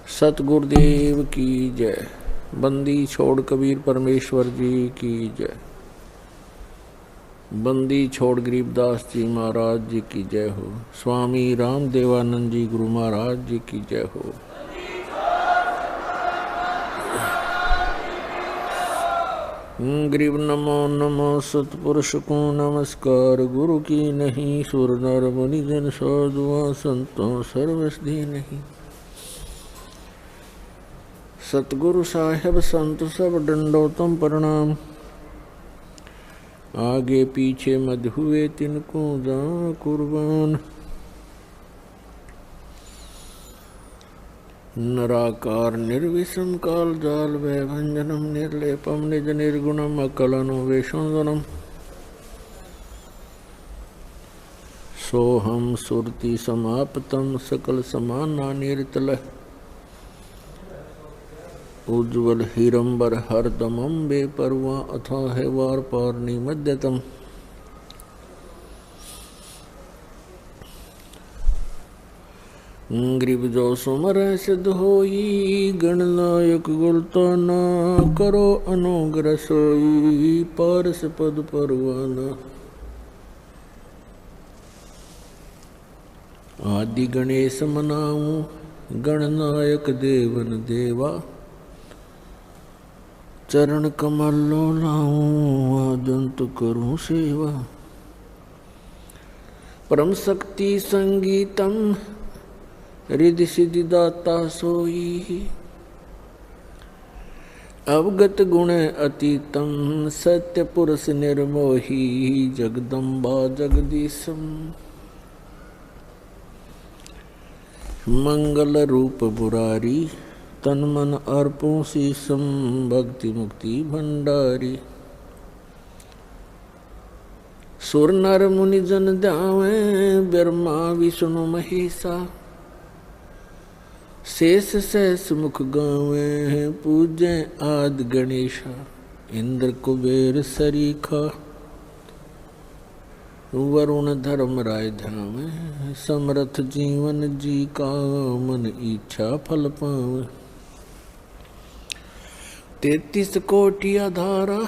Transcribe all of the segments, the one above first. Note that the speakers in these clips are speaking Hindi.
सतगुरुदेव की जय। बंदी छोड़ कबीर परमेश्वर जी की जय। बंदी छोड़ गरीबदास जी महाराज जी की जय हो। स्वामी रामदेवानंद जी गुरु महाराज जी की जय हो। गरीब नमो नमो सतपुरुष को नमस्कार। गुरु की नहीं सुर नर मुनि जन साधुआ संतों सर्वसधि नहीं। सतगुरु साहेब संत सब दंडोतम प्रणाम। आगे पीछे मत हुए तिनको जा कुर्बान। नराकार निर्विषम काल जाल वैभंजनम निर्लेपम निज निर्गुणम अकलनो वेशोदनम। सोहम सुरति समाप्तम सकल समाना निर्तल। उज्ज्वल हिरंबर हरदमं बेपरवा अथा है वार पारनी मध्यतम। गरीब जो सुमर सिद्ध होई गणनायक गुलता ना करो अनुग्रह सोई पारस पद परवाना। आदि गणेश मनाऊं गणनायक देवन देवा। चरण कमलो लाऊं आदंत करूं सेवा। परम शक्ति संगीतम रिद्धि सिद्धि दाता सोई। अवगत गुण अतीतम सत्य पुरुष निर्मोही जगदम्बा जगदीशम। मंगल रूप बुरारी तन मन अर्पों शीशम भक्ति मुक्ति भंडारी। सुर नर मुनि जन ध्यावे ब्रह्मा विष्णु महेशा। शेष सहस मुख गावे पूजे आदि गणेशा। इंद्र कुबेर सरीखा वरुण धर्म राय ध्यावे। समरथ जीवन जी का मन इच्छा फल पावे। 33 कोटि आधारा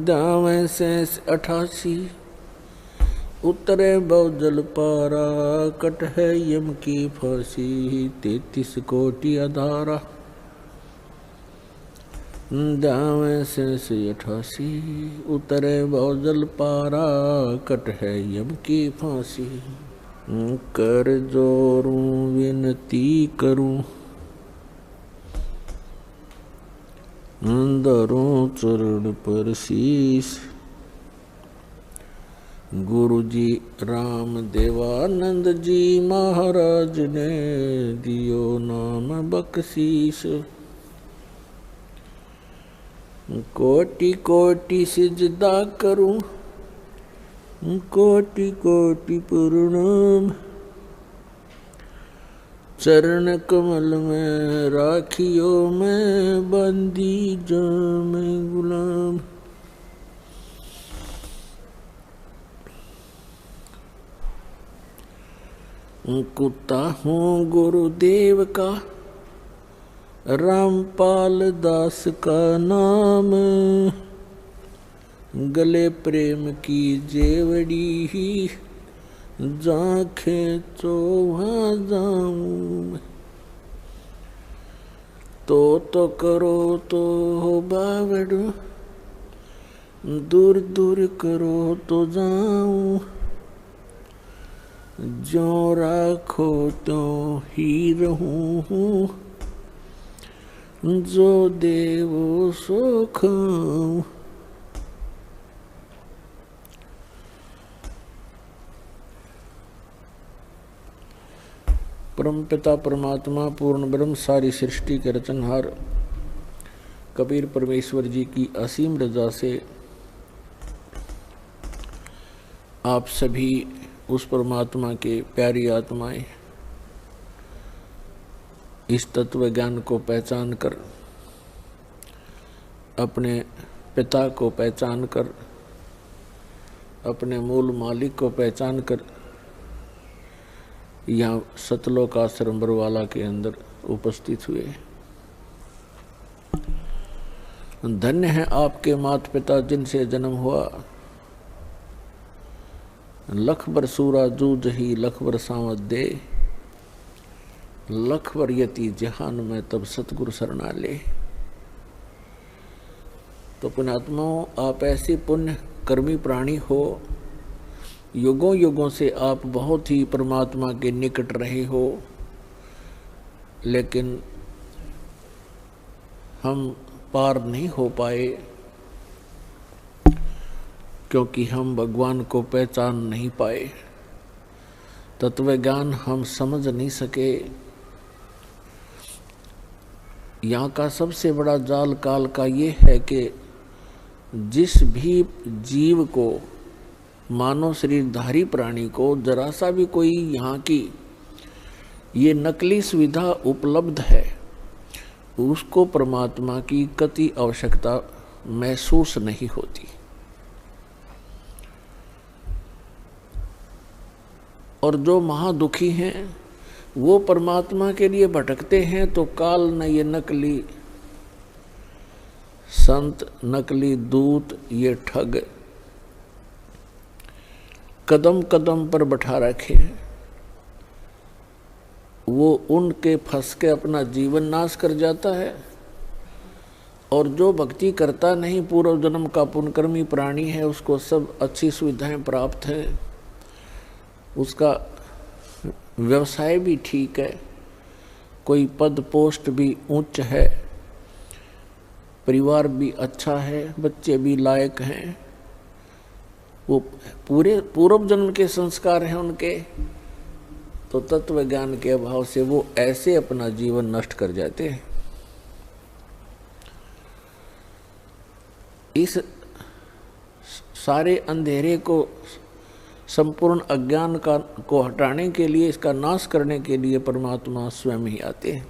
दावे शेष 88। उतरे बहुजल पारा कट है यम की फांसी। 33 कोटि आधारा दावे शेष 88। उतरे बहुजल पारा कट है यम की फांसी। कर जोरूं विनती करूं धरूं चरण पर शीश। गुरु जी राम देवानंद जी महाराज ने दियो नाम बख्शीश। कोटि कोटि सिजदा करूं कोटि कोटि प्रणाम। चरण कमल में राखियो मैं बंदी जाम गुलाम। कुत्ता हूँ गुरुदेव का रामपाल दास का नाम। गले प्रेम की जेवड़ी ही जाखे तो वहाँ जाऊं। तो करो तो हो बावड़ दूर दूर करो तो जाऊं। जो राखो तो ही रहूं जो देवो सो खाऊं। परम पिता परमात्मा पूर्ण ब्रह्म सारी सृष्टि के रचनहार कबीर परमेश्वर जी की असीम रजा से आप सभी उस परमात्मा के प्यारी आत्माएं इस तत्व ज्ञान को पहचान कर अपने पिता को पहचान कर अपने मूल मालिक को पहचान कर यहाँ सतलोक आश्रम बरवाला के अंदर उपस्थित हुए। धन्य है आपके माता पिता जिनसे जन्म हुआ, लख बर सूरा जूझ ही लख बर सांवत दे, लख बर यति जहान में तब सतगुरु शरणा ले। तो पुण्यात्माओं, आप ऐसे पुण्य कर्मी प्राणी हो, युगों युगों से आप बहुत ही परमात्मा के निकट रहे हो, लेकिन हम पार नहीं हो पाए क्योंकि हम भगवान को पहचान नहीं पाए, तत्व ज्ञान हम समझ नहीं सके। यहाँ का सबसे बड़ा जाल काल का ये है कि जिस भी जीव को, मानव शरीरधारी प्राणी को जरा सा भी कोई यहाँ की ये नकली सुविधा उपलब्ध है, उसको परमात्मा की कति आवश्यकता महसूस नहीं होती। और जो महादुखी हैं वो परमात्मा के लिए भटकते हैं, तो काल न ये नकली संत, नकली दूत, ये ठग कदम कदम पर बैठा रखे हैं, वो उनके फंस के अपना जीवन नाश कर जाता है। और जो भक्ति करता नहीं, पूर्व जन्म का पुण्यकर्मी प्राणी है, उसको सब अच्छी सुविधाएं प्राप्त हैं, उसका व्यवसाय भी ठीक है, कोई पद पोस्ट भी उच्च है, परिवार भी अच्छा है, बच्चे भी लायक हैं, वो पूरे पूर्व जन्म के संस्कार हैं उनके, तो तत्व ज्ञान के अभाव से वो ऐसे अपना जीवन नष्ट कर जाते हैं। इस सारे अंधेरे को, संपूर्ण अज्ञान को हटाने के लिए, इसका नाश करने के लिए परमात्मा स्वयं ही आते हैं।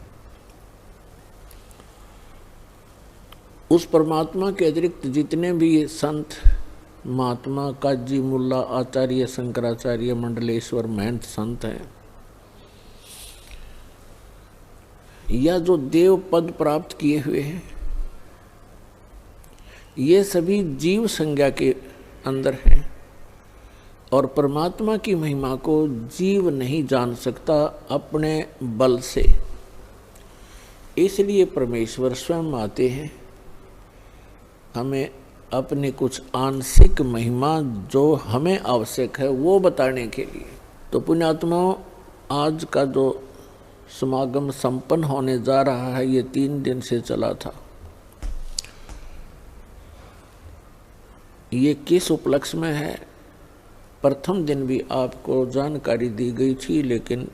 उस परमात्मा के अतिरिक्त जितने भी संत महात्मा, काजी, मुल्ला, आचार्य, शंकराचार्य, मंडलेश्वर, महंत संत हैं, या जो देव पद प्राप्त किए हुए हैं, ये सभी जीव संज्ञा के अंदर हैं और परमात्मा की महिमा को जीव नहीं जान सकता अपने बल से। इसलिए परमेश्वर स्वयं आते हैं हमें अपने कुछ आंशिक महिमा जो हमें आवश्यक है वो बताने के लिए। तो पुण्यात्माओं, आज का जो समागम संपन्न होने जा रहा है, ये 3 दिन से चला था। ये किस उपलक्ष्य में है? प्रथम दिन भी आपको जानकारी दी गई थी, लेकिन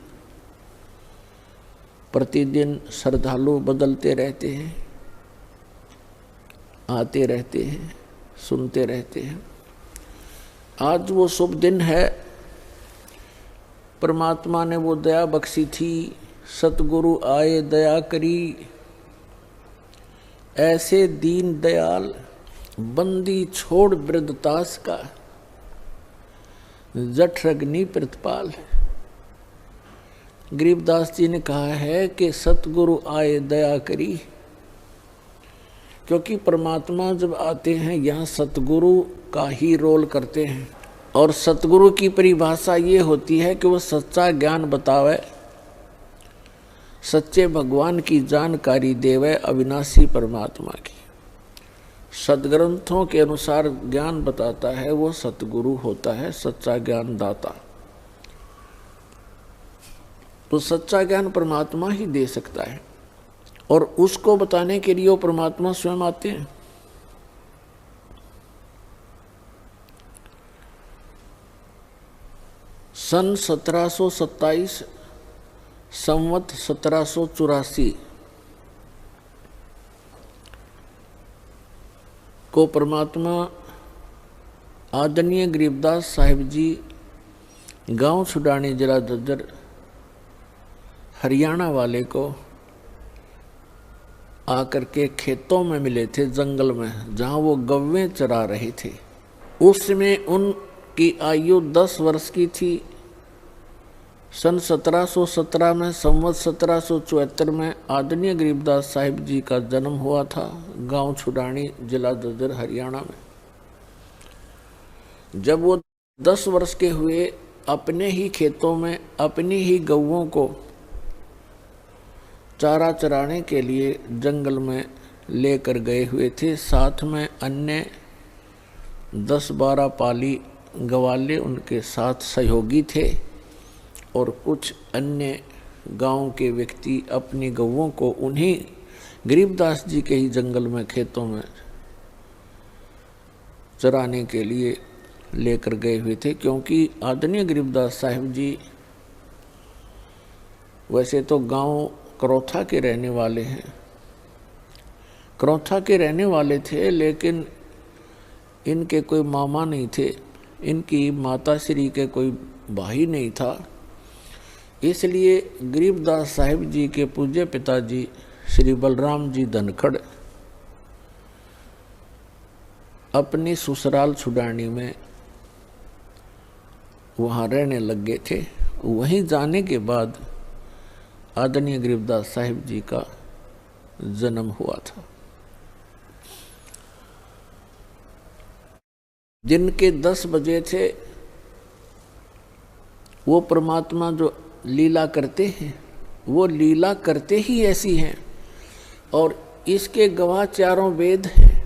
प्रतिदिन श्रद्धालु बदलते रहते हैं, आते रहते हैं, सुनते रहते हैं। आज वो शुभ दिन है, परमात्मा ने वो दया बख्शी थी, सतगुरु आए दया करी, ऐसे दीन दयाल बंदी छोड़ वृद्धतास का, जठ रग्नि प्रतिपाल। गरीबदास जी ने कहा है कि सतगुरु आए दया करी, क्योंकि परमात्मा जब आते हैं यहाँ सतगुरु का ही रोल करते हैं। और सतगुरु की परिभाषा ये होती है कि वो सच्चा ज्ञान बतावे, सच्चे भगवान की जानकारी देवे, अविनाशी परमात्मा की। सदग्रंथों के अनुसार ज्ञान बताता है वो सतगुरु होता है, सच्चा ज्ञान दाता। तो सच्चा ज्ञान परमात्मा ही दे सकता है, और उसको बताने के लिए वो परमात्मा स्वयं आते हैं। सन 1727 संवत 1784 को परमात्मा आदरणीय गरीबदास साहिब जी गांव छुडानी जिला झज्जर हरियाणा वाले को आकर के खेतों में मिले थे, जंगल में, जहां वो गव्वें चरा रहे थे। उस समय उनकी आयु 10 वर्ष की थी सन 1717 में संवत 1774 में आदरणीय गरीबदास साहिब जी का जन्म हुआ था गांव छुडानी, जिला झज्जर, हरियाणा में। जब वो 10 वर्ष के हुए, अपने ही खेतों में अपनी ही गौओं को चारा चराने के लिए जंगल में लेकर गए हुए थे। साथ में अन्य 10-12 पाली गवाले उनके साथ सहयोगी थे और कुछ अन्य गांव के व्यक्ति अपनी गौओं को उन्हीं गरीबदास जी के ही जंगल में, खेतों में चराने के लिए लेकर गए हुए थे। क्योंकि आदरणीय गरीबदास साहिब जी वैसे तो गांव करौथा के रहने वाले हैं, करौथा के रहने वाले थे, लेकिन इनके कोई मामा नहीं थे, इनकी माता श्री के कोई भाई नहीं था। इसलिए गरीबदास साहिब जी के पूज्य पिताजी श्री बलराम जी धनखड़ अपनी ससुराल छुडानी में वहाँ रहने लग गए थे। वहीं जाने के बाद आदरणीय गरीबदास साहिब जी का जन्म हुआ था। दिन के 10 बजे थे। वो परमात्मा जो लीला करते हैं, वो लीला करते ही ऐसी हैं और इसके गवाह चारों वेद हैं।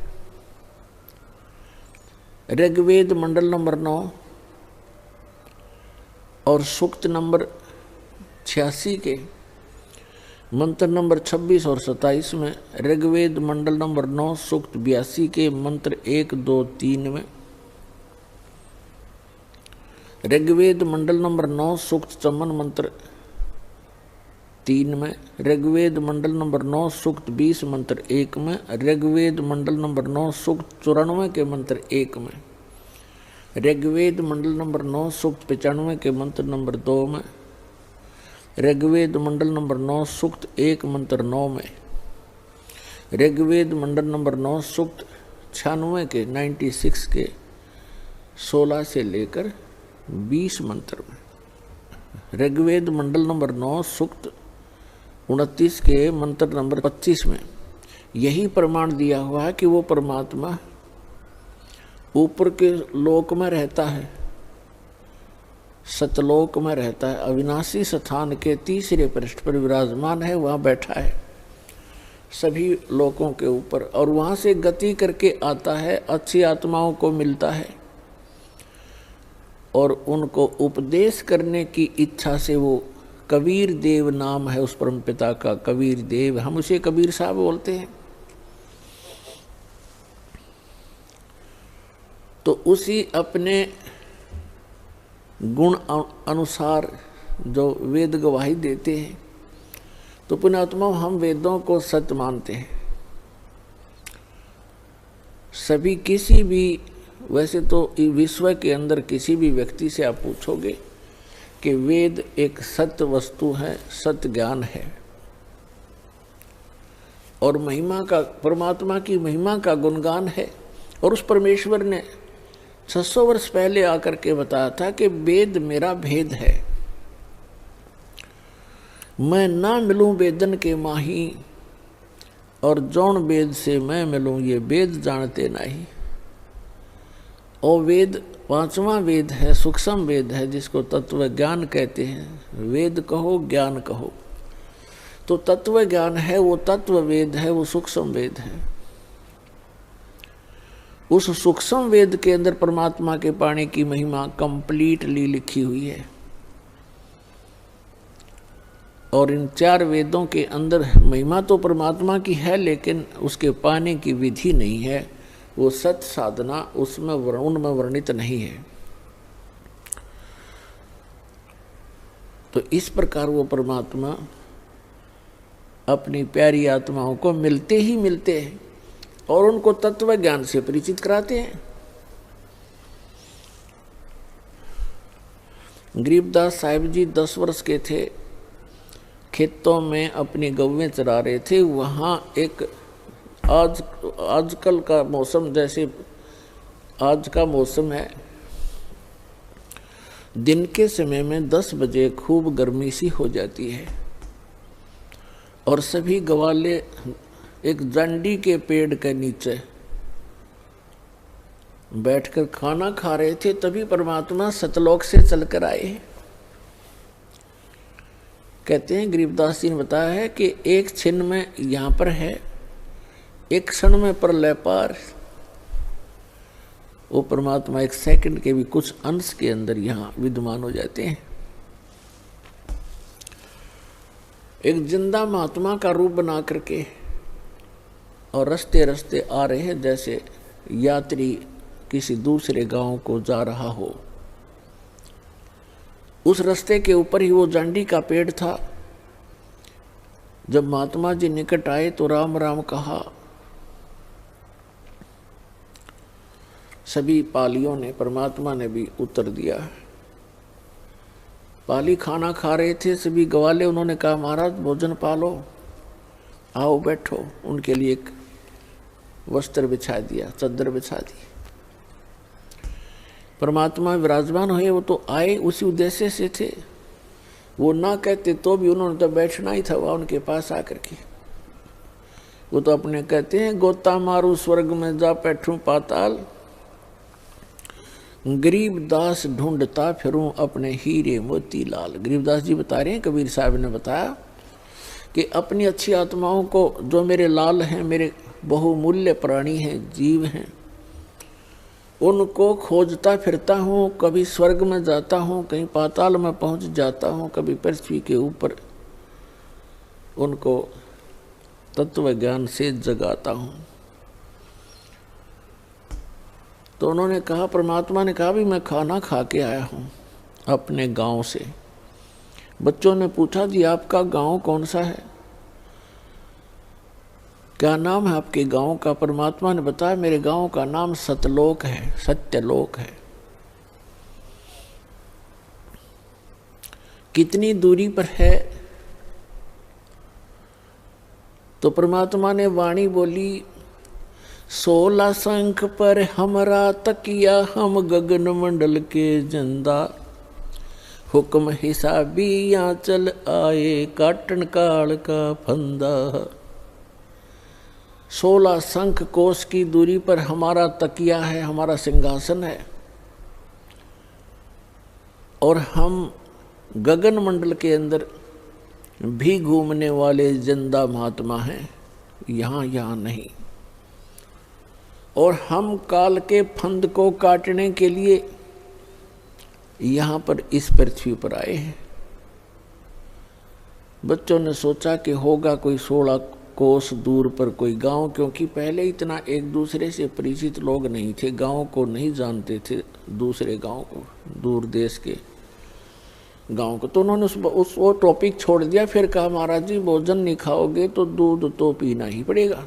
ऋग्वेद मंडल नंबर 9 और सूक्त नंबर 86 के मंत्र नंबर 26 और 27 में, ऋग्वेद मंडल नंबर 9 सूक्त 82 के मंत्र 1, 2, 3 में, ऋग्वेद मंडल नंबर 9 सूक्त 54 मंत्र 3 में, ऋग्वेद मंडल नंबर 9 सूक्त 20 मंत्र 1 में, ऋग्वेद मंडल नंबर 9 सूक्त 94 के मंत्र 1 में, ऋग्वेद मंडल नंबर 9 सूक्त 95 के मंत्र नंबर 2 में, ऋग्वेद मंडल नंबर 9 सूक्त 1 मंत्र 9 में, ऋग्वेद मंडल नंबर 9 सूक्त 96 के 96 के 16 से लेकर 20 मंत्र में, ऋग्वेद मंडल नंबर 9 सूक्त 29 के मंत्र नंबर 25 में यही प्रमाण दिया हुआ है कि वो परमात्मा ऊपर के लोक में रहता है, सतलोक में रहता है, अविनाशी स्थान के तीसरे पृष्ठ पर विराजमान है, वहाँ बैठा है सभी लोकों के ऊपर, और वहाँ से गति करके आता है, अच्छी आत्माओं को मिलता है और उनको उपदेश करने की इच्छा से वो कबीर देव नाम है उस परम पिता का, कबीर देव, हम उसे कबीर साहब बोलते हैं। तो उसी अपने गुण अनुसार जो वेद गवाही देते हैं, तो पुण्यात्मा हम वेदों को सत्य मानते हैं। सभी किसी भी, वैसे तो विश्व के अंदर किसी भी व्यक्ति से आप पूछोगे कि वेद एक सत्य वस्तु है, सत्य ज्ञान है और महिमा का, परमात्मा की महिमा का गुणगान है। और उस परमेश्वर ने 600 वर्ष पहले आकर के बताया था कि वेद मेरा भेद है, मैं ना मिलूं वेदन के माही और जौन वेद से मैं मिलूं ये वेद जानते नहीं। और वेद 5वां वेद है, सूक्ष्म वेद है, जिसको तत्व ज्ञान कहते हैं। वेद कहो ज्ञान कहो, तो तत्व ज्ञान है, वो तत्व वेद है, वो सूक्ष्म वेद है। उस सूक्ष्म वेद के अंदर परमात्मा के पाने की महिमा कंप्लीटली लिखी हुई है और इन 4 वेदों के अंदर महिमा तो परमात्मा की है, लेकिन उसके पाने की विधि नहीं है, वो सत साधना उसमें उनमें वर्णित नहीं है। तो इस प्रकार वो परमात्मा अपनी प्यारी आत्माओं को मिलते ही मिलते हैं और उनको तत्व ज्ञान से परिचित कराते हैं। गरीबदास साहिब जी 10 वर्ष के थे, खेतों में अपनी गौवें चरा रहे थे। वहाँ एक आजकल का मौसम, जैसे आज का मौसम है, दिन के समय में 10 बजे खूब गर्मी सी हो जाती है और सभी ग्वाले एक जांडी के पेड़ के नीचे बैठकर खाना खा रहे थे। तभी परमात्मा सतलोक से चलकर आए। कहते हैं गरीबदास जी ने बताया है कि एक क्षण में यहाँ पर है, एक क्षण में प्रलय पार। वो परमात्मा एक सेकंड के भी कुछ अंश के अंदर यहाँ विद्यमान हो जाते हैं। एक जिंदा महात्मा का रूप बना करके और रस्ते रस्ते आ रहे हैं, जैसे यात्री किसी दूसरे गांव को जा रहा हो। उस रास्ते के ऊपर ही वो जांडी का पेड़ था। जब महात्मा जी निकट आए तो राम राम कहा। सभी पालियों ने, परमात्मा ने भी उत्तर दिया। पाली खाना खा रहे थे सभी ग्वाले, उन्होंने कहा महाराज भोजन पालो, आओ बैठो। उनके लिए एक वस्त्र बिछा दिया, चादर बिछा दी। परमात्मा विराजमान हुए। वो तो आए उसी उद्देश्य से थे, वो ना कहते तो भी उन्होंने तो बैठना ही था वहाँ उनके पास आकर के। वो तो अपने कहते हैं गोता मारू स्वर्ग में जा बैठूं पाताल, गरीबदास ढूंढता फिरूं अपने हीरे मोती लाल। गरीबदास जी बता रहे हैं, कबीर साहब ने बताया कि अपनी अच्छी आत्माओं को, जो मेरे लाल हैं, मेरे बहुमूल्य प्राणी हैं, जीव हैं, उनको खोजता फिरता हूँ। कभी स्वर्ग में जाता हूँ, कहीं पाताल में पहुँच जाता हूँ, कभी पृथ्वी के ऊपर उनको तत्व ज्ञान से जगाता हूँ। तो उन्होंने कहा, परमात्मा ने कहा भी मैं खाना खा के आया हूँ अपने गांव से। बच्चों ने पूछा जी आपका गांव कौन सा है, क्या नाम है आपके गांव का? परमात्मा ने बताया मेरे गांव का नाम सतलोक है, सत्यलोक है। कितनी दूरी पर है? तो परमात्मा ने वाणी बोली, 16 शंख पर हमरा तकिया, हम गगन मंडल के जिंदा, हुक्म हिसाबी यहाँ चल आए, काटन काल का फंदा। 16 शंख कोस की दूरी पर हमारा तकिया है, हमारा सिंहासन है, और हम गगन मंडल के अंदर भी घूमने वाले जिंदा महात्मा हैं, यहाँ नहीं। और हम काल के फंद को काटने के लिए यहाँ पर इस पृथ्वी पर आए हैं। बच्चों ने सोचा कि होगा कोई 16 कोस दूर पर कोई गांव, क्योंकि पहले इतना एक दूसरे से परिचित लोग नहीं थे, गांव को नहीं जानते थे, दूसरे गांव को, दूर देश के गांव को। तो उन्होंने उस वो टॉपिक छोड़ दिया। फिर कहा महाराज जी भोजन नहीं खाओगे तो दूध तो पीना ही पड़ेगा।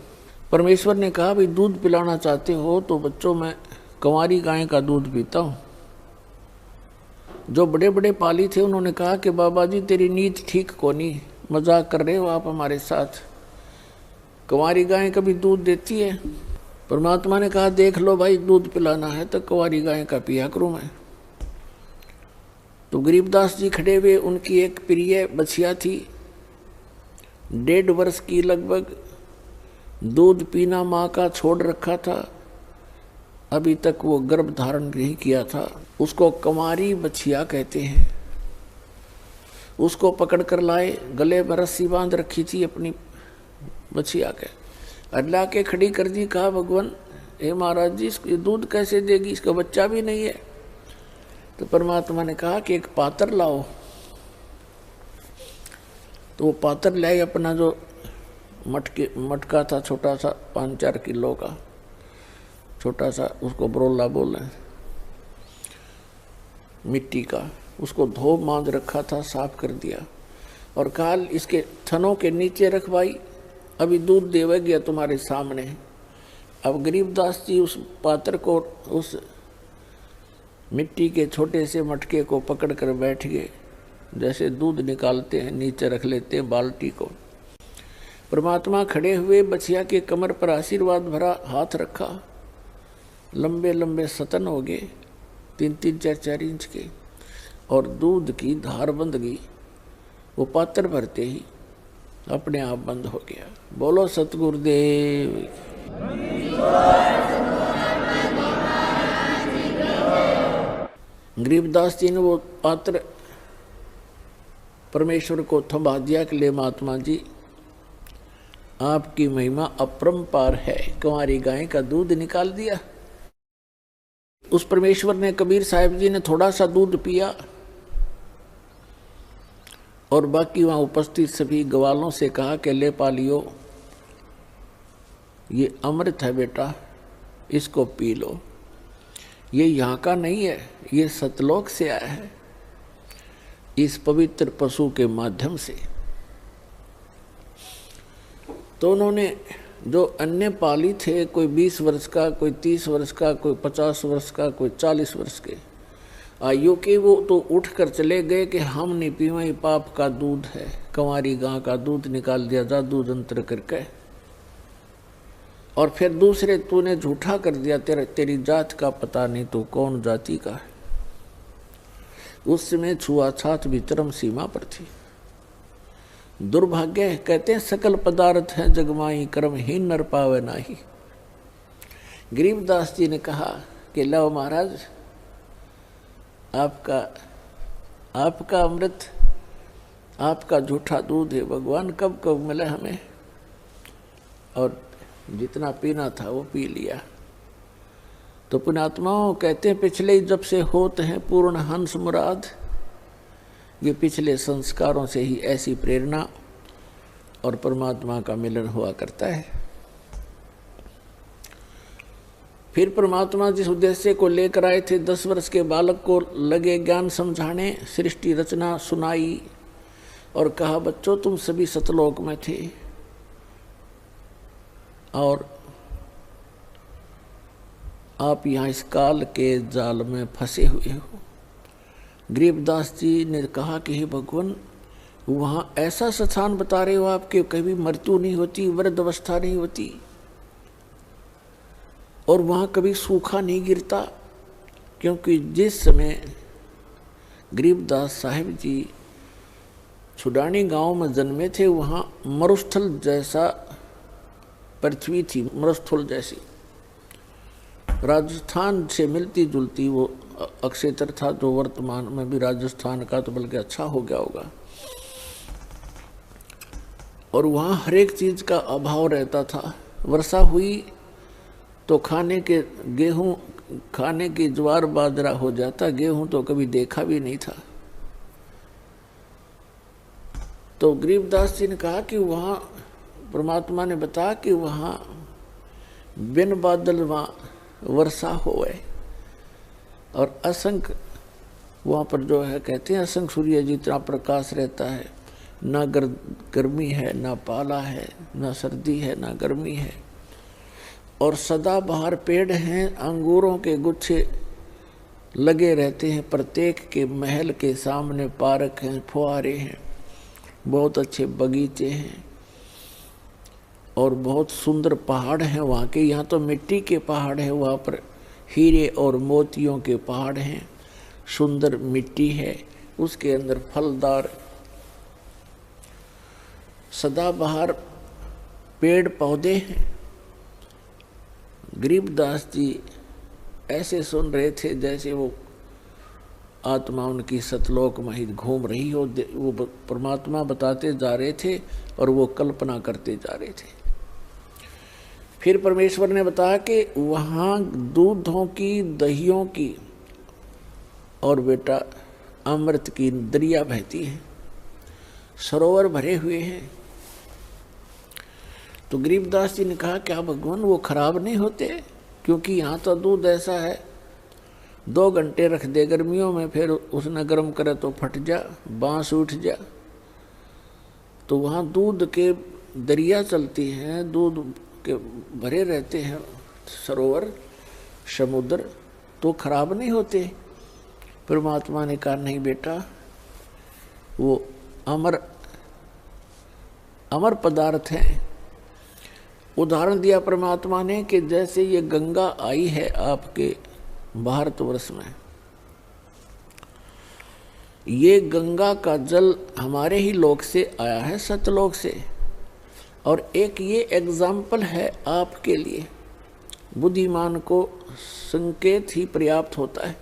परमेश्वर ने कहा भाई दूध पिलाना चाहते हो तो बच्चों मैं कंवारी गाय का दूध पीता हूँ। जो बड़े बड़े पाली थे उन्होंने कहा कि बाबा जी तेरी नीत ठीक को नहीं, मजाक कर रहे हो आप हमारे साथ, कंवारी गाय कभी दूध देती है? परमात्मा ने कहा देख लो भाई दूध पिलाना है तो कंवारी गाय का पिया करूँ मैं। तो गरीबदास जी खड़े हुए, उनकी एक प्रिय बछिया थी, 1.5 वर्ष की लगभग, दूध पीना माँ का छोड़ रखा था, अभी तक वो गर्भ धारण नहीं किया था। उसको कंवारी बछिया कहते हैं। उसको पकड़ कर लाए, गले में रस्सी बांध रखी थी अपनी बछिया के, अल्लाह के खड़ी कर दी। कहा भगवान हे महाराज जी इसको दूध कैसे देगी, इसका बच्चा भी नहीं है। तो परमात्मा ने कहा कि एक पात्र लाओ। तो वो पात्र लाए, अपना जो मटका था छोटा सा 5-4 किलो का छोटा सा, उसको बरोला बोल रहे, मिट्टी का, उसको धो मांज रखा था, साफ कर दिया और कहा इसके थनों के नीचे रख भाई, अभी दूध देवे गया तुम्हारे सामने। अब गरीबदास जी उस पात्र को, उस मिट्टी के छोटे से मटके को पकड़ कर बैठ गए, जैसे दूध निकालते हैं नीचे रख लेते हैं बाल्टी को। परमात्मा खड़े हुए, बछिया के कमर पर आशीर्वाद भरा हाथ रखा, लंबे लंबे सतन हो गए 3-3, 4-4 इंच के। और दूध की धार बंद गई। वो पात्र भरते ही अपने आप बंद हो गया। बोलो सतगुरुदेव। गरीबदास जी ने वो पात्र परमेश्वर को थमा दिया कि ले महात्मा जी, आपकी महिमा अपरंपार है। कुंवारी गाय का दूध निकाल दिया। उस परमेश्वर ने कबीर साहिब जी ने थोड़ा सा दूध पिया और बाकी वहां उपस्थित सभी ग्वालों से कहा कि ले पालियो, ये अमृत है बेटा, इसको पी लो। ये यहाँ का नहीं है, ये सतलोक से आया है, इस पवित्र पशु के माध्यम से। तो उन्होंने जो अन्य पाली थे, कोई 20 वर्ष का, कोई 30 वर्ष का, कोई 50 वर्ष का, कोई 40 वर्ष के आयु के, वो तो उठ कर चले गए कि हम नहीं पीवे, पाप का दूध है। कंवारी गां का दूध निकाल दिया जादू जंत्र करके। और फिर दूसरे तूने झूठा कर दिया, तेरी जात का पता नहीं, तो कौन जाति का है। उस समय छुआछात भी चरम सीमा पर थी। दुर्भाग्य है, कहते हैं सकल पदार्थ है जगमाई, कर्महीन नर पावे नाही। गरीबदास जी ने कहा कि लो महाराज, आपका अमृत, आपका झूठा दूध है भगवान, कब कब मिले हमें। और जितना पीना था वो पी लिया। तो पुण्यात्माओं कहते हैं पिछले जब से होते हैं पूर्ण हंस मुराद। ये पिछले संस्कारों से ही ऐसी प्रेरणा और परमात्मा का मिलन हुआ करता है। फिर परमात्मा जिस उद्देश्य को लेकर आए थे, 10 वर्ष के बालक को लगे ज्ञान समझाने, सृष्टि रचना सुनाई और कहा बच्चों तुम सभी सतलोक में थे और आप यहाँ इस काल के जाल में फंसे हुए हो। गरीबदास जी ने कहा कि हे भगवान, वहाँ ऐसा स्थान बता रहे हो आपके, कभी मृत्यु नहीं होती, वृद्ध अवस्था नहीं होती और वहाँ कभी सूखा नहीं गिरता। क्योंकि जिस समय गरीबदास साहिब जी छुडानी गांव में जन्मे थे, वहाँ मरुस्थल जैसा पृथ्वी थी, मरुस्थल जैसी। राजस्थान से मिलती जुलती वो अक्षेत्र था, जो वर्तमान में भी राजस्थान का तो बल्कि अच्छा हो गया होगा। और वहाँ हर एक चीज का अभाव रहता था। वर्षा हुई तो खाने के गेहूं, खाने की ज्वार बाजरा हो जाता, गेहूं तो कभी देखा भी नहीं था। तो गरीबदास जी ने कहा कि वहाँ परमात्मा ने बताया कि वहाँ बिन बादल वहाँ वर्षा होए और असंख्य वहाँ पर जो है कहते हैं असंख्य सूर्य जितना प्रकाश रहता है, ना गर्मी है, ना पाला है, ना सर्दी है, ना गर्मी है। और सदाबहार पेड़ हैं, अंगूरों के गुच्छे लगे रहते हैं, प्रत्येक के महल के सामने पार्क हैं, फुहारे हैं, बहुत अच्छे बगीचे हैं और बहुत सुंदर पहाड़ हैं वहाँ के। यहाँ तो मिट्टी के पहाड़ हैं, वहाँ पर हीरे और मोतियों के पहाड़ हैं, सुंदर मिट्टी है, उसके अंदर फलदार सदाबहार पेड़ पौधे हैं। गरीबदास जी ऐसे सुन रहे थे जैसे वो आत्मा उनकी सतलोक में ही घूम रही हो। वो परमात्मा बताते जा रहे थे और वो कल्पना करते जा रहे थे। फिर परमेश्वर ने बताया कि वहाँ दूधों की, दहियों की और बेटा अमृत की दरिया बहती है, सरोवर भरे हुए हैं। तो गरीबदास जी ने कहा क्या भगवान वो खराब नहीं होते? क्योंकि यहाँ तो दूध ऐसा है 2 घंटे रख दे गर्मियों में, फिर उसने गर्म करे तो फट जा, बांस उठ जा। तो वहाँ दूध के दरिया चलती हैं, दूध के भरे रहते हैं सरोवर, समुद्र, तो खराब नहीं होते। परमात्मा ने कहा नहीं बेटा, वो अमर पदार्थ हैं। उदाहरण दिया परमात्मा ने कि जैसे ये गंगा आई है आपके भारतवर्ष में, ये गंगा का जल हमारे ही लोक से आया है, सतलोक से। और एक ये एग्जाम्पल है आपके लिए, बुद्धिमान को संकेत ही पर्याप्त होता है।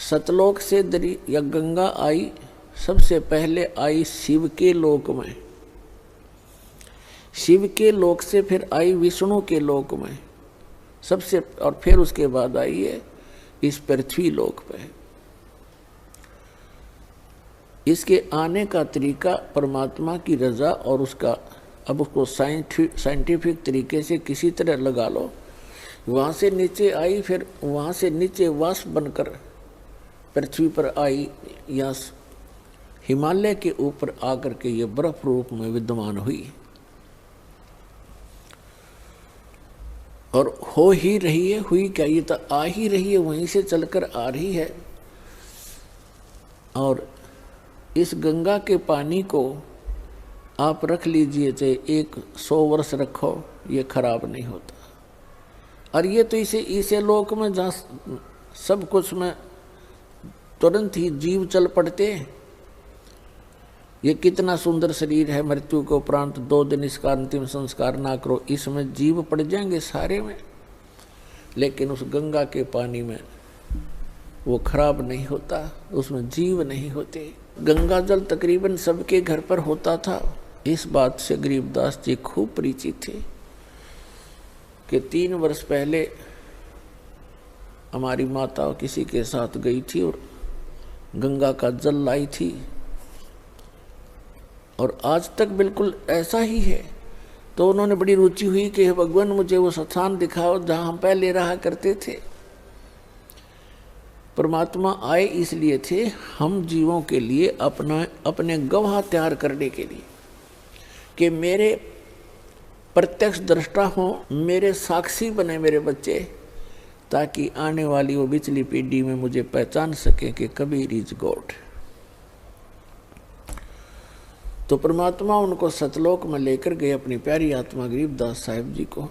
सतलोक से दरी या गंगा आई, सबसे पहले आई शिव के लोक में, शिव के लोक से फिर आई विष्णु के लोक में सबसे, और फिर उसके बाद आई है इस पृथ्वी लोक पे। इसके आने का तरीका परमात्मा की रजा और उसका, अब उसको साइंटिफिक तरीके से किसी तरह लगा लो, वहाँ से नीचे आई, फिर वहाँ से नीचे वाष्प बनकर पृथ्वी पर आई, या हिमालय के ऊपर आकर के ये बर्फ रूप में विद्यमान हुई और हो ही रही है। हुई क्या, ये तो आ ही रही है, वहीं से चलकर आ रही है। और इस गंगा के पानी को आप रख लीजिए, चाहे 100 वर्ष रखो, ये खराब नहीं होता। और ये तो इसे लोक में जहाँ सब कुछ में तुरंत ही जीव चल पड़ते हैं। ये कितना सुंदर शरीर है, मृत्यु के उपरांत 2 दिन इसका अंतिम संस्कार ना करो, इसमें जीव पड़ जाएंगे सारे में। लेकिन उस गंगा के पानी में वो खराब नहीं होता, उसमें जीव नहीं होते। गंगा जल तकरीबन सबके घर पर होता था। इस बात से गरीबदास जी खूब परिचित थे कि 3 वर्ष पहले हमारी माता किसी के साथ गई थी और गंगा का जल लाई थी, और आज तक बिल्कुल ऐसा ही है। तो उन्होंने बड़ी रुचि हुई कि भगवान मुझे वो स्थान दिखाओ जहाँ हम पहले रहा करते थे। परमात्मा आए इसलिए थे, हम जीवों के लिए अपने गवाह तैयार करने के लिए, कि मेरे प्रत्यक्ष दृष्टा हों, मेरे साक्षी बने मेरे बच्चे, ताकि आने वाली वो पिछली पीढ़ी में मुझे पहचान सके कि कबीर इज गॉड। तो परमात्मा उनको सतलोक में लेकर गए, अपनी प्यारी आत्मा गरीबदास साहिब जी को।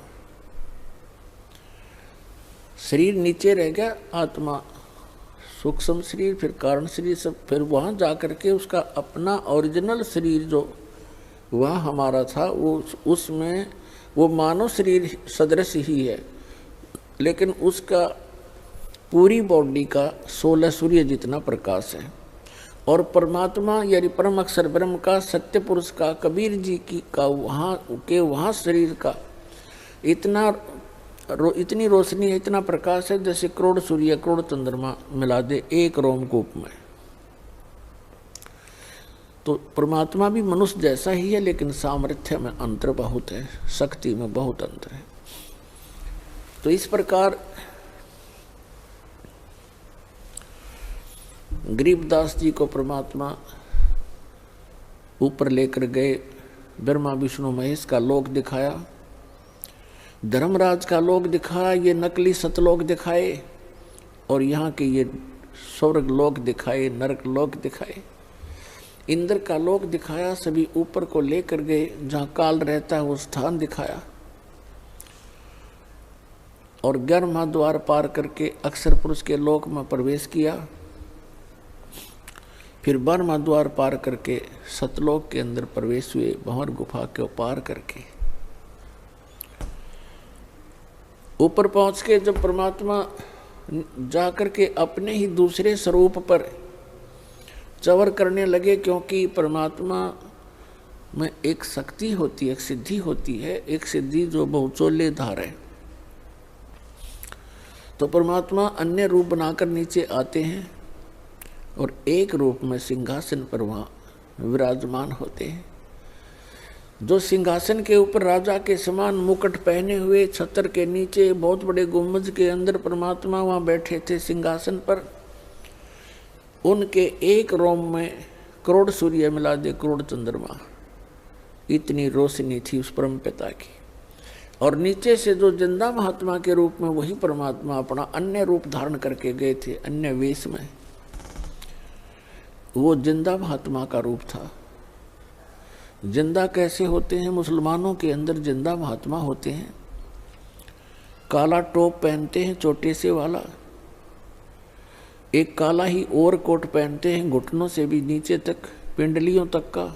शरीर नीचे रह गया, आत्मा सूक्ष्म शरीर, फिर कारण शरीर, सब फिर वहाँ जा कर के उसका अपना ओरिजिनल शरीर जो वह हमारा था, वो उसमें वो मानव शरीर सदृश ही है, लेकिन उसका पूरी बॉडी का 16 सूर्य जितना प्रकाश है। और परमात्मा यानी परम अक्षर ब्रह्म का, सत्य पुरुष का, कबीर जी की का वहाँ शरीर का इतनी रोशनी है, इतना प्रकाश है, जैसे करोड़ सूर्य करोड़ चंद्रमा मिला दे एक रोमकूप में। तो परमात्मा भी मनुष्य जैसा ही है, लेकिन सामर्थ्य में अंतर बहुत है, शक्ति में बहुत अंतर है। तो इस प्रकार गरीबदास जी को परमात्मा ऊपर लेकर गए, ब्रह्मा विष्णु महेश का लोक दिखाया, धर्मराज का लोक दिखाया, ये नकली सतलोक दिखाए, और यहाँ के ये स्वर्ग लोक दिखाए, नरक लोक दिखाए, इंद्र का लोक दिखाया, सभी ऊपर को लेकर गए, जहाँ काल रहता है वो स्थान दिखाया, और 11वां द्वार पार करके अक्षर पुरुष के लोक में प्रवेश किया। फिर 12वां द्वार पार करके सतलोक के अंदर प्रवेश हुए, भंवर गुफा के पार करके। ऊपर पहुंच के जब परमात्मा जाकर के अपने ही दूसरे स्वरूप पर चवर करने लगे, क्योंकि परमात्मा में एक शक्ति होती है, एक सिद्धि होती है, एक सिद्धि जो बहुचोले धार है। तो परमात्मा अन्य रूप बनाकर नीचे आते हैं और एक रूप में सिंहासन पर वहाँ विराजमान होते हैं। जो सिंहासन के ऊपर राजा के समान मुकुट पहने हुए, छत्र के नीचे बहुत बड़े गुंबज के अंदर परमात्मा वहाँ बैठे थे सिंहासन पर, उनके एक रोम में करोड़ सूर्य मिला दे करोड़ चंद्रमा, इतनी रोशनी थी उस परम पिता की। और नीचे से जो जिंदा महात्मा के रूप में वही परमात्मा अपना अन्य रूप धारण करके गए थे, अन्य वेश में, वो जिंदा महात्मा का रूप था। जिंदा कैसे होते हैं? मुसलमानों के अंदर जिंदा महात्मा होते हैं, काला टोप पहनते हैं छोटे से वाला, एक काला ही ओवर कोट पहनते हैं घुटनों से भी नीचे तक, पिंडलियों तक का,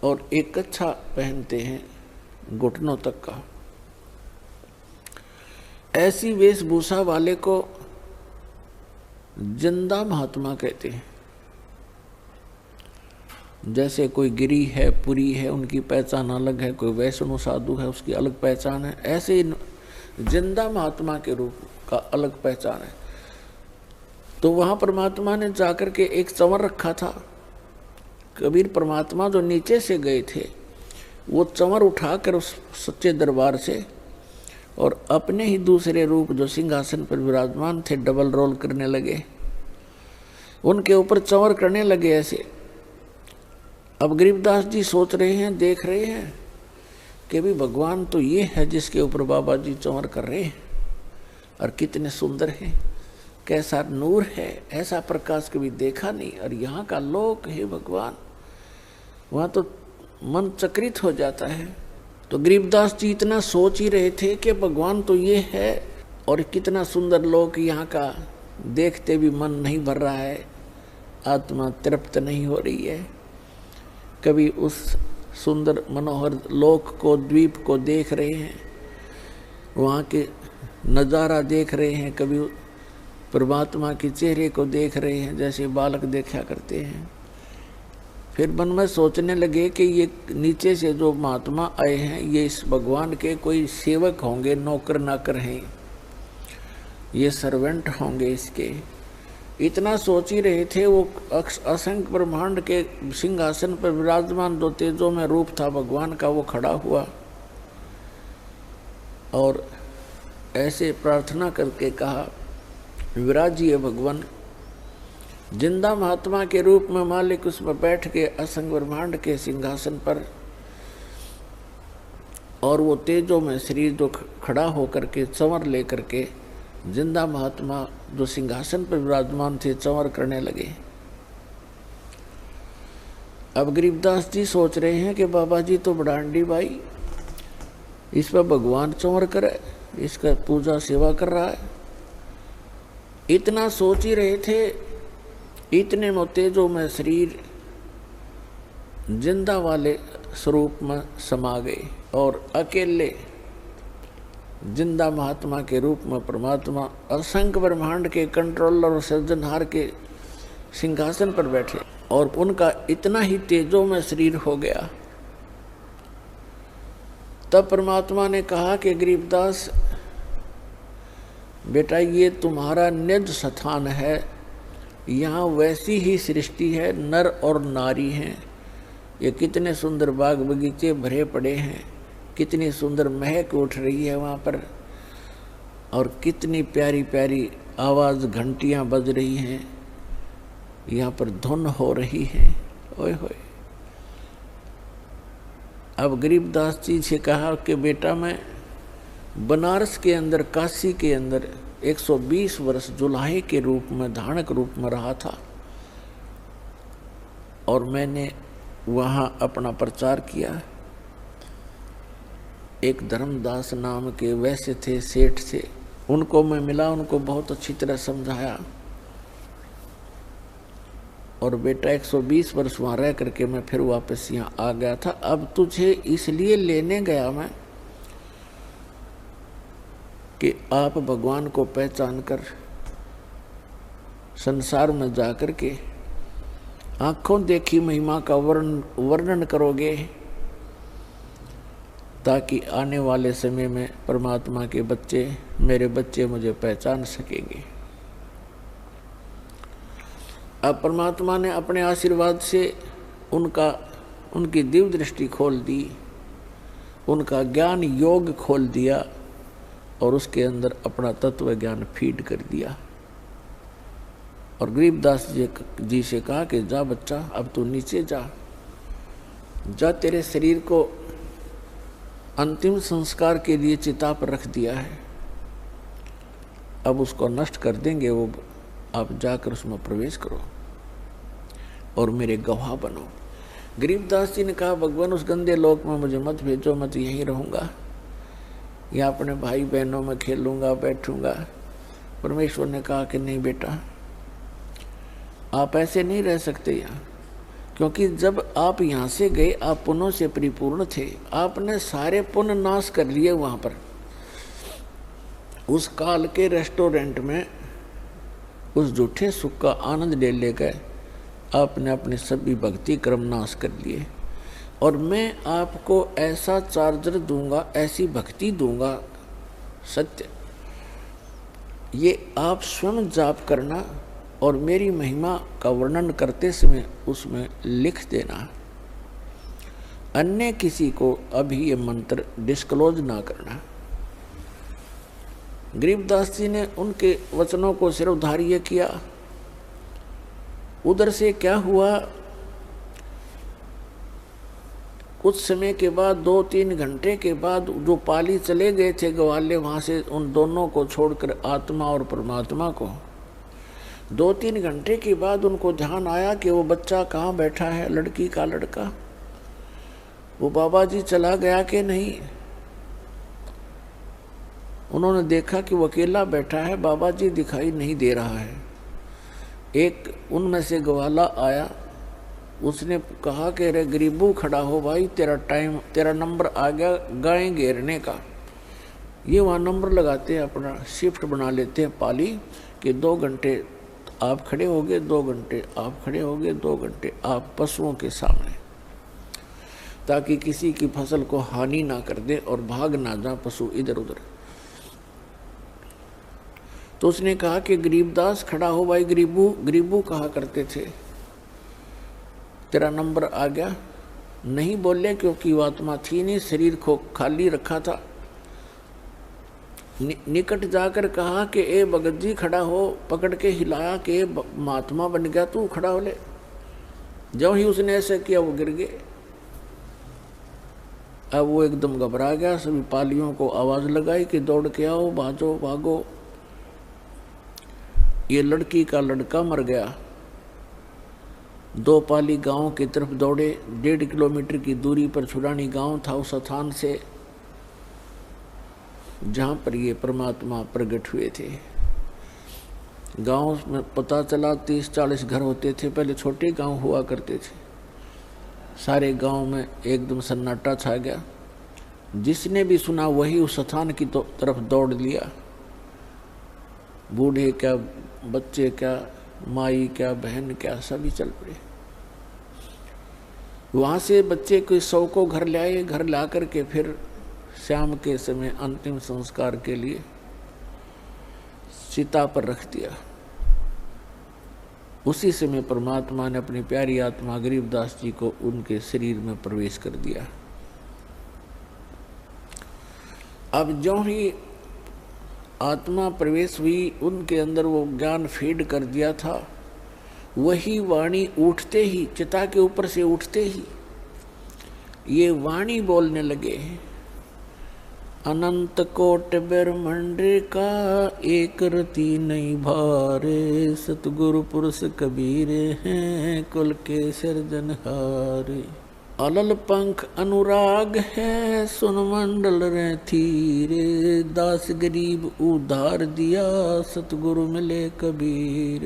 और एक कच्छा पहनते हैं घुटनों तक का। ऐसी वेशभूषा वाले को जिंदा महात्मा कहते हैं। जैसे कोई गिरी है, पुरी है, उनकी पहचान अलग है, कोई वैष्णव साधु है, उसकी अलग पहचान है, ऐसे जिंदा महात्मा के रूप का अलग पहचान है। तो वहां परमात्मा ने जाकर के एक चंवर रखा था। कबीर परमात्मा जो नीचे से गए थे, वो चंवर उठाकर उस सच्चे दरबार से और अपने ही दूसरे रूप जो सिंहासन पर विराजमान थे डबल रोल करने लगे, उनके ऊपर चंवर करने लगे ऐसे। अब गरीबदास जी सोच रहे हैं, देख रहे हैं कि भी भगवान तो ये है जिसके ऊपर बाबा जी चंवर कर रहे हैं, और कितने सुंदर हैं, कैसा नूर है, ऐसा प्रकाश कभी देखा नहीं, और यहाँ का लोक है भगवान। वहाँ तो मन चक्रित हो जाता है। तो गरीबदास जी इतना सोच ही रहे थे कि भगवान तो ये है, और कितना सुंदर लोक यहाँ का, देखते भी मन नहीं भर रहा है, आत्मा तृप्त नहीं हो रही है। कभी उस सुंदर मनोहर लोक को, द्वीप को देख रहे हैं, वहाँ के नज़ारा देख रहे हैं, कभी परमात्मा के चेहरे को देख रहे हैं जैसे बालक देखा करते हैं। फिर मन में सोचने लगे कि ये नीचे से जो महात्मा आए हैं, ये इस भगवान के कोई सेवक होंगे, नौकर नाकर हैं, ये सर्वेंट होंगे इसके। इतना सोच ही रहे थे। वो असंख्य ब्रह्मांड के सिंहासन पर विराजमान जो तेजों में रूप था भगवान का, वो खड़ा हुआ और ऐसे प्रार्थना करके कहा, विराजिए भगवान। जिंदा महात्मा के रूप में मालिक उसमें बैठ के असंख्य ब्रह्मांड के सिंहासन पर, और वो तेजों में शरीर जो खड़ा होकर के चंवर लेकर के जिंदा महात्मा जो सिंहासन पर विराजमान थे चंवर करने लगे। अब गरीबदास जी सोच रहे हैं कि बाबा जी तो बड़ांडी भाई, इस पर भगवान चंवर करे, इसका पूजा सेवा कर रहा है। इतना सोच ही रहे थे, इतने में तेजों में शरीर जिंदा वाले स्वरूप में समा गए, और अकेले जिंदा महात्मा के रूप में परमात्मा असंख्य ब्रह्मांड के कंट्रोलर और सृजनहार के सिंहासन पर बैठे, और उनका इतना ही तेजों में शरीर हो गया। तब परमात्मा ने कहा कि गरीबदास बेटा, ये तुम्हारा निज स्थान है, यहाँ वैसी ही सृष्टि है, नर और नारी हैं। ये कितने सुंदर बाग बगीचे भरे पड़े हैं, कितनी सुंदर महक उठ रही है वहाँ पर, और कितनी प्यारी प्यारी आवाज़ घंटियाँ बज रही हैं, यहाँ पर धुन हो रही है। ओए होए। अब गरीबदास जी से कहा कि बेटा, मैं बनारस के अंदर, काशी के अंदर 120 वर्ष जुलाहे के रूप में, धानक रूप में रहा था, और मैंने वहाँ अपना प्रचार किया। एक धर्मदास नाम के वैश्य थे, सेठ थे, उनको मैं मिला, उनको बहुत अच्छी तरह समझाया, और बेटा 120 वर्ष वहाँ रह करके मैं फिर वापस यहाँ आ गया था। अब तुझे इसलिए लेने गया मैं कि आप भगवान को पहचान कर संसार में जाकर के आँखों देखी महिमा का वर्णन करोगे, ताकि आने वाले समय में परमात्मा के बच्चे, मेरे बच्चे मुझे पहचान सकेंगे। अब परमात्मा ने अपने आशीर्वाद से उनकी दिव्य दृष्टि खोल दी, उनका ज्ञान योग खोल दिया, और उसके अंदर अपना तत्व ज्ञान फीड कर दिया। और गरीबदास जी से कहा कि जा बच्चा, अब तू नीचे जा, तेरे शरीर को अंतिम संस्कार के लिए चिता पर रख दिया है, अब उसको नष्ट कर देंगे वो, आप जाकर उसमें प्रवेश करो और मेरे गवाह बनो। गरीबदास जी ने कहा, भगवान उस गंदे लोक में मुझे मत भेजो, मैं तो यहीं रहूँगा, या अपने भाई बहनों में खेलूँगा, बैठूँगा। परमेश्वर ने कहा कि नहीं बेटा, आप ऐसे नहीं रह सकते यहाँ, क्योंकि जब आप यहाँ से गए आप पुण्यों से परिपूर्ण थे, आपने सारे पुण्य नाश कर लिए वहाँ पर। उस काल के रेस्टोरेंट में उस झूठे सुख का आनंद ले लेकर आपने अपने सभी भक्ति कर्म नाश कर लिए। और मैं आपको ऐसा चार्जर दूंगा, ऐसी भक्ति दूंगा, सत्य, ये आप स्वयं जाप करना और मेरी महिमा का वर्णन करते समय उसमें लिख देना। अन्य किसी को अभी ये मंत्र डिस्क्लोज ना करना। गरीबदास जी ने उनके वचनों को सिरोधार्य किया। उधर से क्या हुआ, कुछ समय के बाद 2-3 घंटे के बाद जो पाली चले गए थे ग्वाले, वहाँ से उन दोनों को छोड़कर आत्मा और परमात्मा को, 2-3 घंटे के बाद उनको ध्यान आया कि वो बच्चा कहाँ बैठा है, लड़की का लड़का, वो बाबा जी चला गया कि नहीं। उन्होंने देखा कि वो अकेला बैठा है, बाबा जी दिखाई नहीं दे रहा है। एक उनमें से ग्वाला आया, उसने कहा कि रे गरीबू खड़ा हो भाई, तेरा नंबर आ गया गाय घेरने का। ये वहाँ नंबर लगाते हैं, अपना शिफ्ट बना लेते हैं पाली कि 2 घंटे आप खड़े होगे, 2 घंटे आप खड़े होगे, 2 घंटे आप पशुओं के सामने, ताकि किसी की फसल को हानि ना कर दे और भाग ना जा पशु इधर उधर। तो उसने कहा कि गरीबदास खड़ा हो भाई, गरीबू कहा करते थे, तेरा नंबर आ गया। नहीं बोले क्योंकि वो आत्मा थी नहीं, शरीर को खाली रखा था। निकट जाकर कहा कि ए भगत जी खड़ा हो, पकड़ के हिलाया कि महात्मा बन गया तू, खड़ा हो ले। जब ही उसने ऐसा किया वो गिर गए। अब वो एकदम घबरा गया, सभी पालियों को आवाज लगाई कि दौड़ के आओ, भागो भागो, ये लड़की का लड़का मर गया। 2 पाली गांव की तरफ दौड़े। 1.5 किलोमीटर की दूरी पर छुरानी गांव था, उस स्थान से जहाँ पर ये परमात्मा प्रकट हुए थे। गांव में पता चला 30-40 घर होते थे, पहले छोटे गांव हुआ करते थे। सारे गांव में एकदम सन्नाटा छा गया। जिसने भी सुना वही उस स्थान की तरफ दौड़ लिया। बूढ़े क्या, बच्चे क्या, माई क्या, बहन क्या, सभी चल पड़े। वहाँ से बच्चे के 100 को घर ले आए। घर ला करके फिर शाम के समय अंतिम संस्कार के लिए चिता पर रख दिया। उसी समय परमात्मा ने अपनी प्यारी आत्मा गरीबदास जी को उनके शरीर में प्रवेश कर दिया। अब जो ही आत्मा प्रवेश हुई, उनके अंदर वो ज्ञान फीड कर दिया था। वही वाणी उठते ही, चिता के ऊपर से उठते ही ये वाणी बोलने लगे, अनंत कोट ब्रह्मांड का एक रति नहीं भारे, सतगुरु पुरुष कबीर हैं कुल के सिरजनहारे। अलल पंख अनुराग है सुन मंडल रे थीरे, दास गरीब उधार दिया सतगुरु मिले कबीर।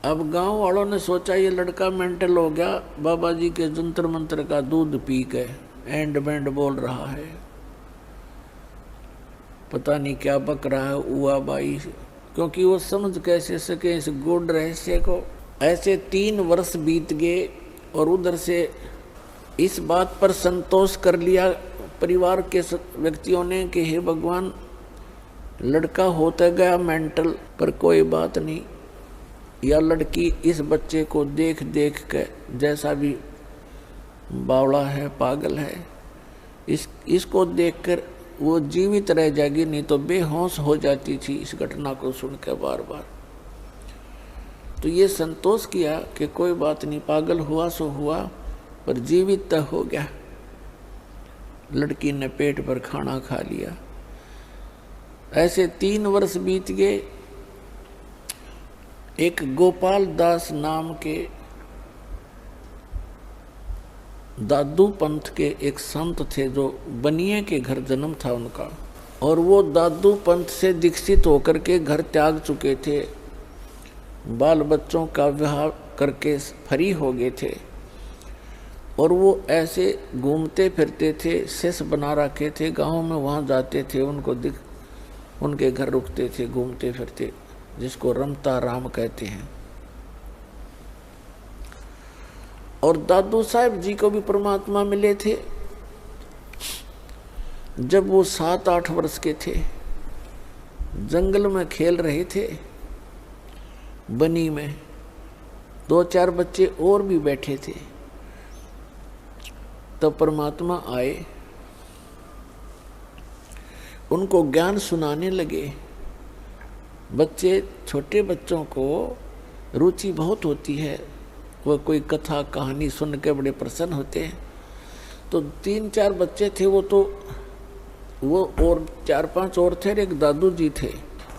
अब गांव वालों ने सोचा ये लड़का मेंटल हो गया, बाबा जी के जंतर मंत्र का दूध पी के एंड बैंड बोल रहा है, पता नहीं क्या बक रहा है उआ बाई, क्योंकि वो समझ कैसे सके इस गूढ़ रहस्य को। ऐसे 3 वर्ष बीत गए और उधर से इस बात पर संतोष कर लिया परिवार के व्यक्तियों ने कि हे भगवान, लड़का होता गया मेंटल, पर कोई बात नहीं, या लड़की इस बच्चे को देख देख के जैसा भी बावड़ा है, पागल है, इसको देखकर वो जीवित रह जाएगी, नहीं तो बेहोश हो जाती थी इस घटना को सुनकर बार बार। तो ये संतोष किया कि कोई बात नहीं, पागल हुआ सो हुआ, पर जीवित तक हो गया। लड़की ने पेट पर खाना खा लिया। ऐसे 3 वर्ष बीत गए। एक गोपाल दास नाम के दादू पंथ के एक संत थे, जो बनिए के घर जन्म था उनका, और वो दादू पंथ से दीक्षित होकर के घर त्याग चुके थे, बाल बच्चों का विवाह करके फ्री हो गए थे, और वो ऐसे घूमते फिरते थे, शिष्य बना रखे थे गांव में, वहाँ जाते थे, उनके घर रुकते थे, घूमते फिरते, जिसको रमता राम कहते हैं। और दादू साहब जी को भी परमात्मा मिले थे जब वो 7-8 वर्ष के थे, जंगल में खेल रहे थे, बनी में 2-4 बच्चे और भी बैठे थे। तब परमात्मा आए, उनको ज्ञान सुनाने लगे। बच्चे, छोटे बच्चों को रुचि बहुत होती है, वो कोई कथा कहानी सुन के बड़े प्रसन्न होते हैं। तो 3-4 बच्चे थे, वो और 4-5 और थे, एक दादू जी थे।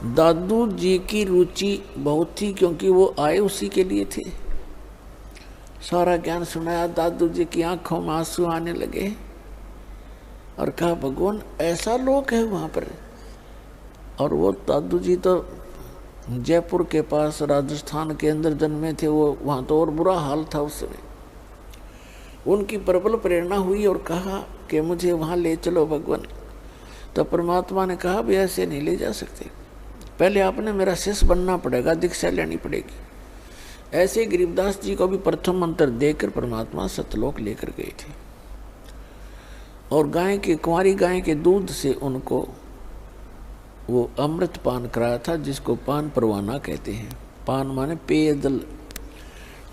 दादू जी की रुचि बहुत थी, क्योंकि वो आए उसी के लिए थे। सारा ज्ञान सुनाया, दादू जी की आंखों में आंसू आने लगे और कहा, भगवान ऐसा लोक है वहाँ पर। और वो दादू जी तो जयपुर के पास राजस्थान के अंदर जन्मे थे, वो वहाँ तो और बुरा हाल था उस समय। उनकी प्रबल प्रेरणा हुई और कहा कि मुझे वहाँ ले चलो भगवान। तो परमात्मा ने कहा, भी ऐसे नहीं ले जा सकते, पहले आपने मेरा शिष्य बनना पड़ेगा, दीक्षा लेनी पड़ेगी। ऐसे गरीबदास जी को भी प्रथम मंत्र देकर परमात्मा सतलोक लेकर गए थे, और कुंवारी गाय के दूध से उनको वो अमृत पान कराया था, जिसको पान परवाना कहते हैं। पान माने पेयजल,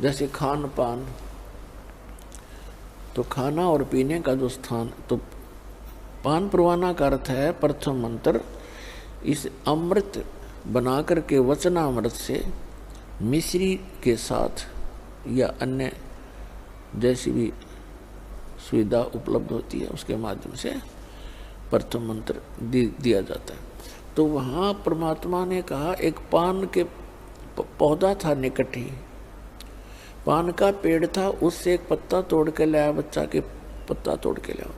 जैसे खान पान, तो खाना और पीने का जो स्थान, तो पान परवाना का अर्थ है प्रथम मंत्र। इस अमृत बना करके वचनामृत से मिश्री के साथ या अन्य जैसी भी सुविधा उपलब्ध होती है, उसके माध्यम से प्रथम मंत्र दिया जाता है। तो वहाँ परमात्मा ने कहा, एक पान के पौधा था निकट ही, पान का पेड़ था, उससे एक पत्ता तोड़ के लाया, बच्चा के पत्ता तोड़ के लाया।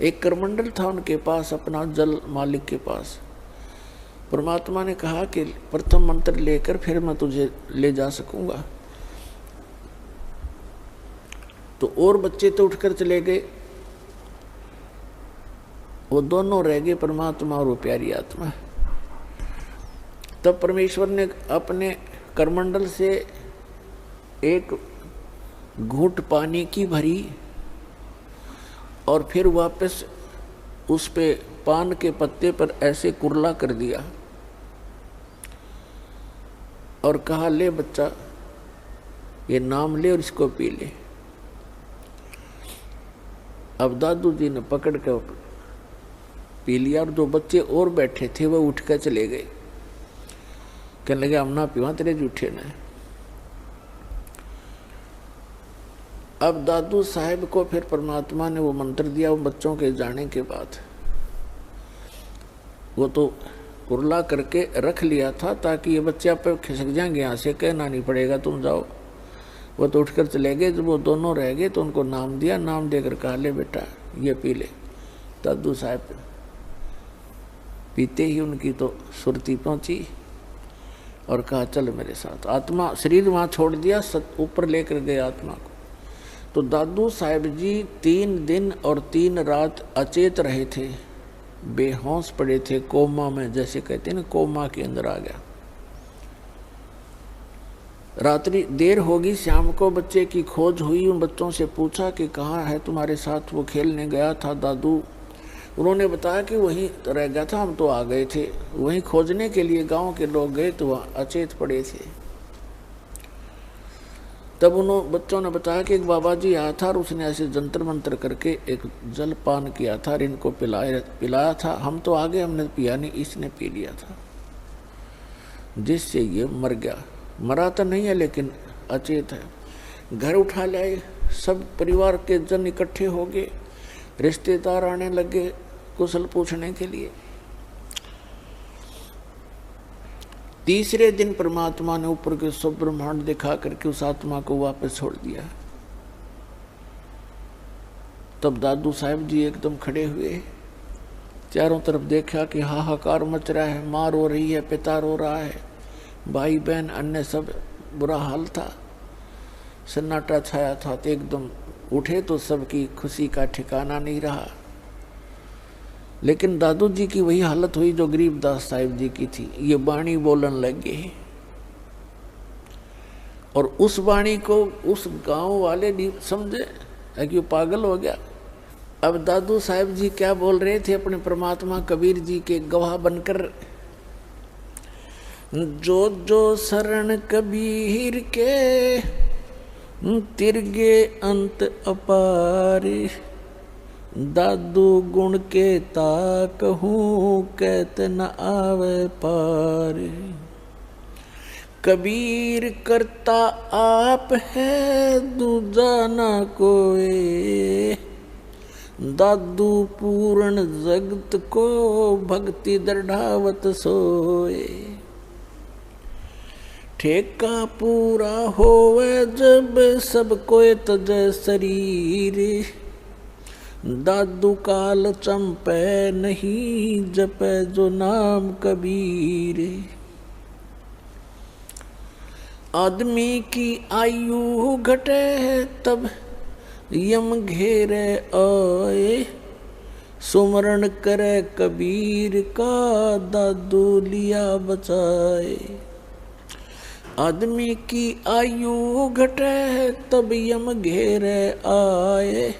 एक करमंडल था उनके पास, अपना जल मालिक के पास। परमात्मा ने कहा कि प्रथम मंत्र लेकर फिर मैं तुझे ले जा सकूंगा। तो और बच्चे तो उठकर चले गए, वो दोनों रह गए, परमात्मा और वो प्यारी आत्मा। तब परमेश्वर ने अपने करमंडल से एक घूंट पानी की भरी और फिर वापस उस पे पान के पत्ते पर ऐसे कुरला कर दिया और कहा, ले बच्चा, ये नाम ले और इसको पी ले। अब दादू जी ने पकड़ कर पी लिया, और जो बच्चे और बैठे थे वो उठ कर चले गए, कहने लगे, हम ना पीवा, तेरे जूठे ने। अब दादू साहब को फिर परमात्मा ने वो मंत्र दिया, वो बच्चों के जाने के बाद। वो तो कुरला करके रख लिया था ताकि ये बच्चे आप पे खिसक जाएंगे, यहाँ से कहना नहीं पड़ेगा, तुम जाओ। वो तो उठकर चले गए। जब वो दोनों रह गए तो उनको नाम दिया, नाम देकर कहा, ले बेटा ये पी ले। दादू साहब पीते ही उनकी तो सुरती पहुंची और कहा, चल मेरे साथ। आत्मा शरीर वहाँ छोड़ दिया, ऊपर लेकर गए आत्मा को। तो दादू साहब जी 3 दिन और 3 रात अचेत रहे थे, बेहोश पड़े थे, कोमा में, जैसे कहते हैं ना, कोमा के अंदर आ गया। रात्रि देर होगी, शाम को बच्चे की खोज हुई। उन बच्चों से पूछा कि कहाँ है तुम्हारे साथ वो खेलने गया था दादू। उन्होंने बताया कि वहीं रह गया था, हम तो आ गए थे। वहीं खोजने के लिए गांव के लोग गए तो वहाँ अचेत पड़े थे। तब उन बच्चों ने बताया कि एक बाबा जी आया था और उसने ऐसे जंतर मंत्र करके एक जल पान किया था और इनको पिलाया था। हम तो आगे, हमने पिया नहीं, इसने पी लिया था, जिससे ये मर गया। मरा तो नहीं है लेकिन अचेत है। घर उठा लाए, सब परिवार के जन इकट्ठे हो गए, रिश्तेदार आने लगे कुशल पूछने के लिए। तीसरे दिन परमात्मा ने ऊपर के सब ब्रह्मांड दिखा करके उस आत्मा को वापस छोड़ दिया। तब दादू साहब जी एकदम खड़े हुए, चारों तरफ देखा कि हाहाकार मच रहा है, माँ रो रही है, पिता रो रहा है, भाई बहन अन्य सब बुरा हाल था, सन्नाटा छाया था। तो एकदम उठे तो सबकी खुशी का ठिकाना नहीं रहा। लेकिन दादू जी की वही हालत हुई जो गरीबदास साहिब जी की थी। ये वाणी बोलन लगे और उस वाणी को उस गांव वाले नहीं समझे कि वो पागल हो गया। अब दादू साहिब जी क्या बोल रहे थे अपने परमात्मा कबीर जी के गवाह बनकर, जो जो शरण कबीर के तिरगे अंत अपार, दादू गुण के ताकहूँ कहत न आवे पार। कबीर करता आप है दूजा ना कोई, दादू पूर्ण जगत को भक्ति दृढ़ावत सोए। ठेका पूरा होवे जब सब कोई तजय शरीर, दादू काल चंपे नहीं जपे जो नाम कबीर। आदमी की आयु घटे तब यम घेरे आए, सुमरण करे कबीर का दादू लिया बचाए। आदमी की आयु घटे तब यम घेरे आए,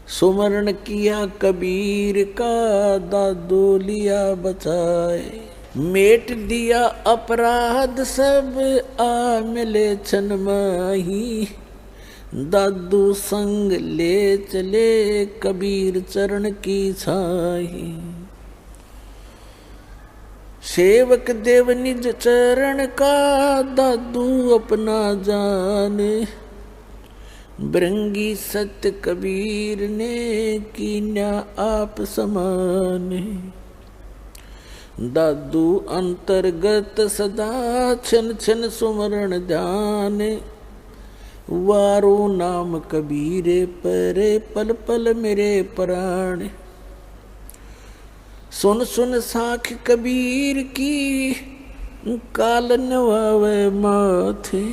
सुमरण किया कबीर का दादू लिया बचाए। मेट दिया अपराध सब आ मिले छन माही, दादू संग ले चले कबीर चरण की छाही। सेवक देव निज चरण का दादू अपना जाने, बरंगी सत्य कबीर ने कीन्या आप समान। दादू अंतर्गत सदा छन छन सुमरण ध्यान, वारो नाम कबीरे परे पल पल मेरे प्राण। सुन सुन साख कबीर की काल नवावे माथे,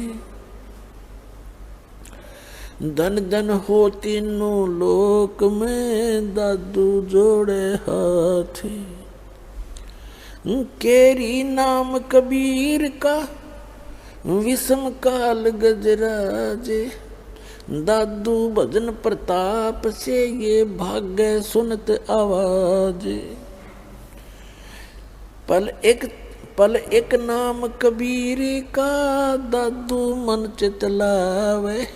धन धन हो तीनों लोक में दादू जोड़े हाथ। केरी नाम कबीर का विषम काल गजराजे, दादू भजन प्रताप से ये भाग्य सुनत आवाज। पल एक नाम कबीर का दादू मन चितलावे,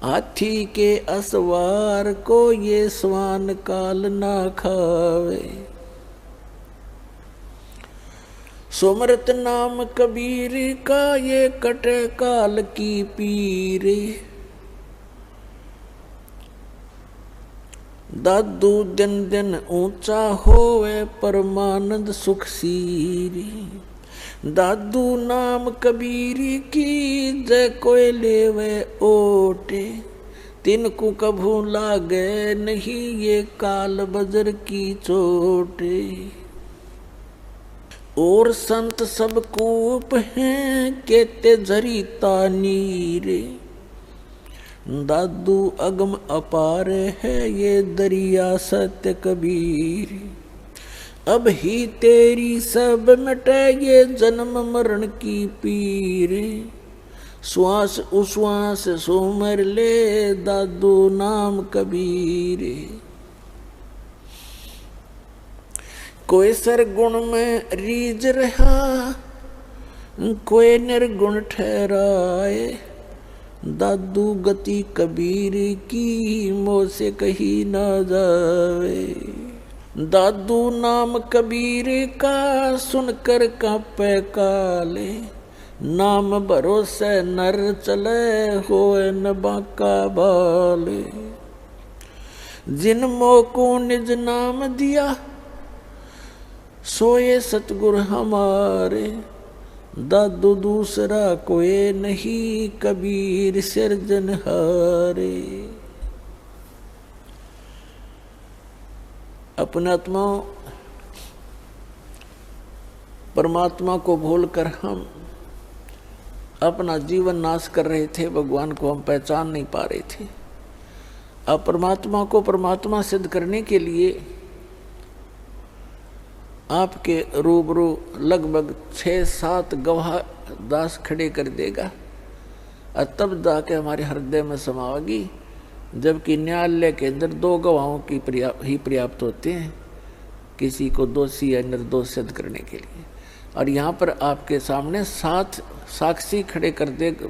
हाथी के असवार को ये स्वान काल ना खावे। सुमरत नाम कबीर का ये कटे काल की पीर, दादू दिन दिन ऊंचा होवे परमानंद सुख सीरी। दादू नाम कबीर की जय कोई लेवे ओटे, तिनको कभू लागे नहीं ये काल बजर की चोटे। और संत सब कूप हैं केते झरीता नीरे, दादू अगम अपार है ये दरिया सत्य कबीर। अब ही तेरी सब मिटे ये जन्म मरण की पीर, श्वास उश्वास सुमर ले दादू नाम कबीर। कोई सरगुण में रीझ रहा कोई निर्गुण ठहराए, दादू गति कबीर की मोह से कही न जावे। दादू नाम कबीर का सुनकर कांपे काले, नाम भरोसे नर चले होए न बाका बाले। जिन मोह को निज नाम दिया सोए सतगुर हमारे, दादू दूसरा कोई नहीं कबीर सिरजनहारे। अपने आत्मा परमात्मा को भूलकर हम अपना जीवन नाश कर रहे थे। भगवान को हम पहचान नहीं पा रहे थे। अब परमात्मा को परमात्मा सिद्ध करने के लिए आपके रूबरू लगभग 6-7 गवाह दास खड़े कर देगा और तब जाके हमारे हृदय में समाओगी। जबकि न्यायालय के अंदर 2 गवाहों की ही पर्याप्त होते हैं किसी को दोषी या निर्दोष सिद्ध करने के लिए। और यहाँ पर आपके सामने 7 साक्षी खड़े कर देगा,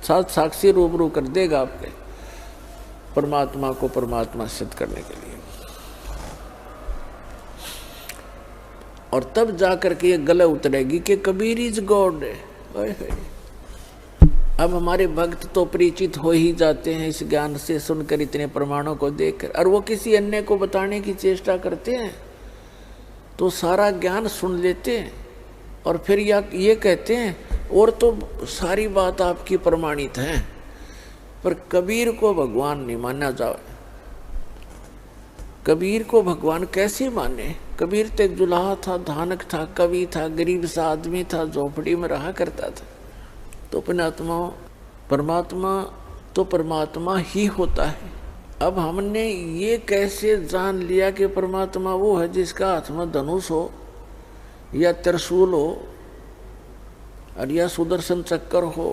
7 साक्षी रूबरू कर देगा आपके परमात्मा को परमात्मा सिद्ध करने के लिए। और तब जाकर के ये गले उतरेगी कि कबीर इज गॉड। अब हमारे भक्त तो परिचित हो ही जाते हैं इस ज्ञान से, सुनकर इतने प्रमाणों को देखकर, और वो किसी अन्य को बताने की चेष्टा करते हैं तो सारा ज्ञान सुन लेते हैं और फिर ये कहते हैं और तो सारी बात आपकी प्रमाणित है, पर कबीर को भगवान नहीं माना जाए। कबीर को भगवान कैसे माने? कबीर तो जुलाहा था, धानक था, कवि था, गरीब सा आदमी था, झोपड़ी में रहा करता था। तो परमात्मा तो परमात्मा ही होता है। अब हमने ये कैसे जान लिया कि परमात्मा वो है जिसका हाथ में धनुष हो या त्रिशूल हो और या सुदर्शन चक्र हो?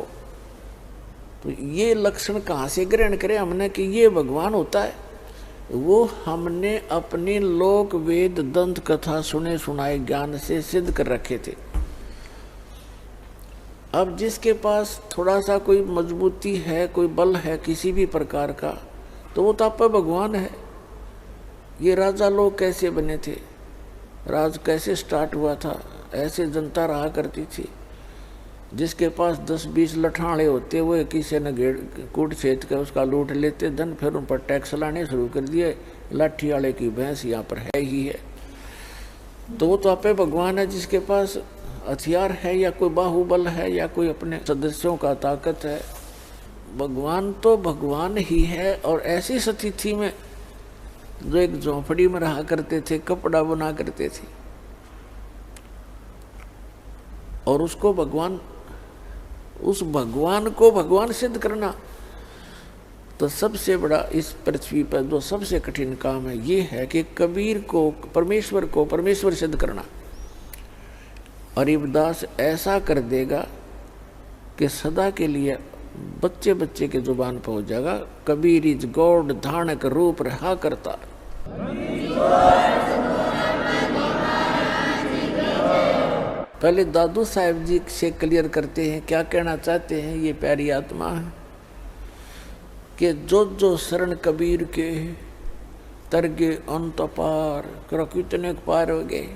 तो ये लक्षण कहाँ से ग्रहण करें हमने कि ये भगवान होता है? वो हमने अपने लोक वेद दंत कथा सुने सुनाए ज्ञान से सिद्ध कर रखे थे। अब जिसके पास थोड़ा सा कोई मजबूती है, कोई बल है किसी भी प्रकार का, तो वो तो आप भगवान है। ये राजा लोग कैसे बने थे, राज कैसे स्टार्ट हुआ था? ऐसे जनता रहा करती थी जिसके पास 10-20 लठाड़े होते, वो किसी ने कूट छेद कर उसका लूट लेते धन, फिर उन पर टैक्स लाने शुरू कर दिए। लाठी वाले की भैंस यहाँ पर है ही है। तो वो तो आपे भगवान है जिसके पास हथियार है या कोई बाहुबल है या कोई अपने सदस्यों का ताकत है। भगवान तो भगवान ही है। और ऐसी स्थिति में जो एक झोंपड़ी में रहा करते थे, कपड़ा बना करते थे, और उसको भगवान, उस भगवान को भगवान सिद्ध करना, तो सबसे बड़ा इस पृथ्वी पर जो सबसे कठिन काम है ये है कि कबीर को परमेश्वर सिद्ध करना। और इब्दास ऐसा कर देगा कि सदा के लिए बच्चे बच्चे के जुबान पर हो जाएगा, कबीर इज गॉड, धानक रूप रहा करता। पहले दादू साहब जी से क्लियर करते हैं क्या कहना चाहते हैं ये प्यारी आत्मा कि जो शरण कबीर के तरगे अंत पार करो, कितने पार हो गए।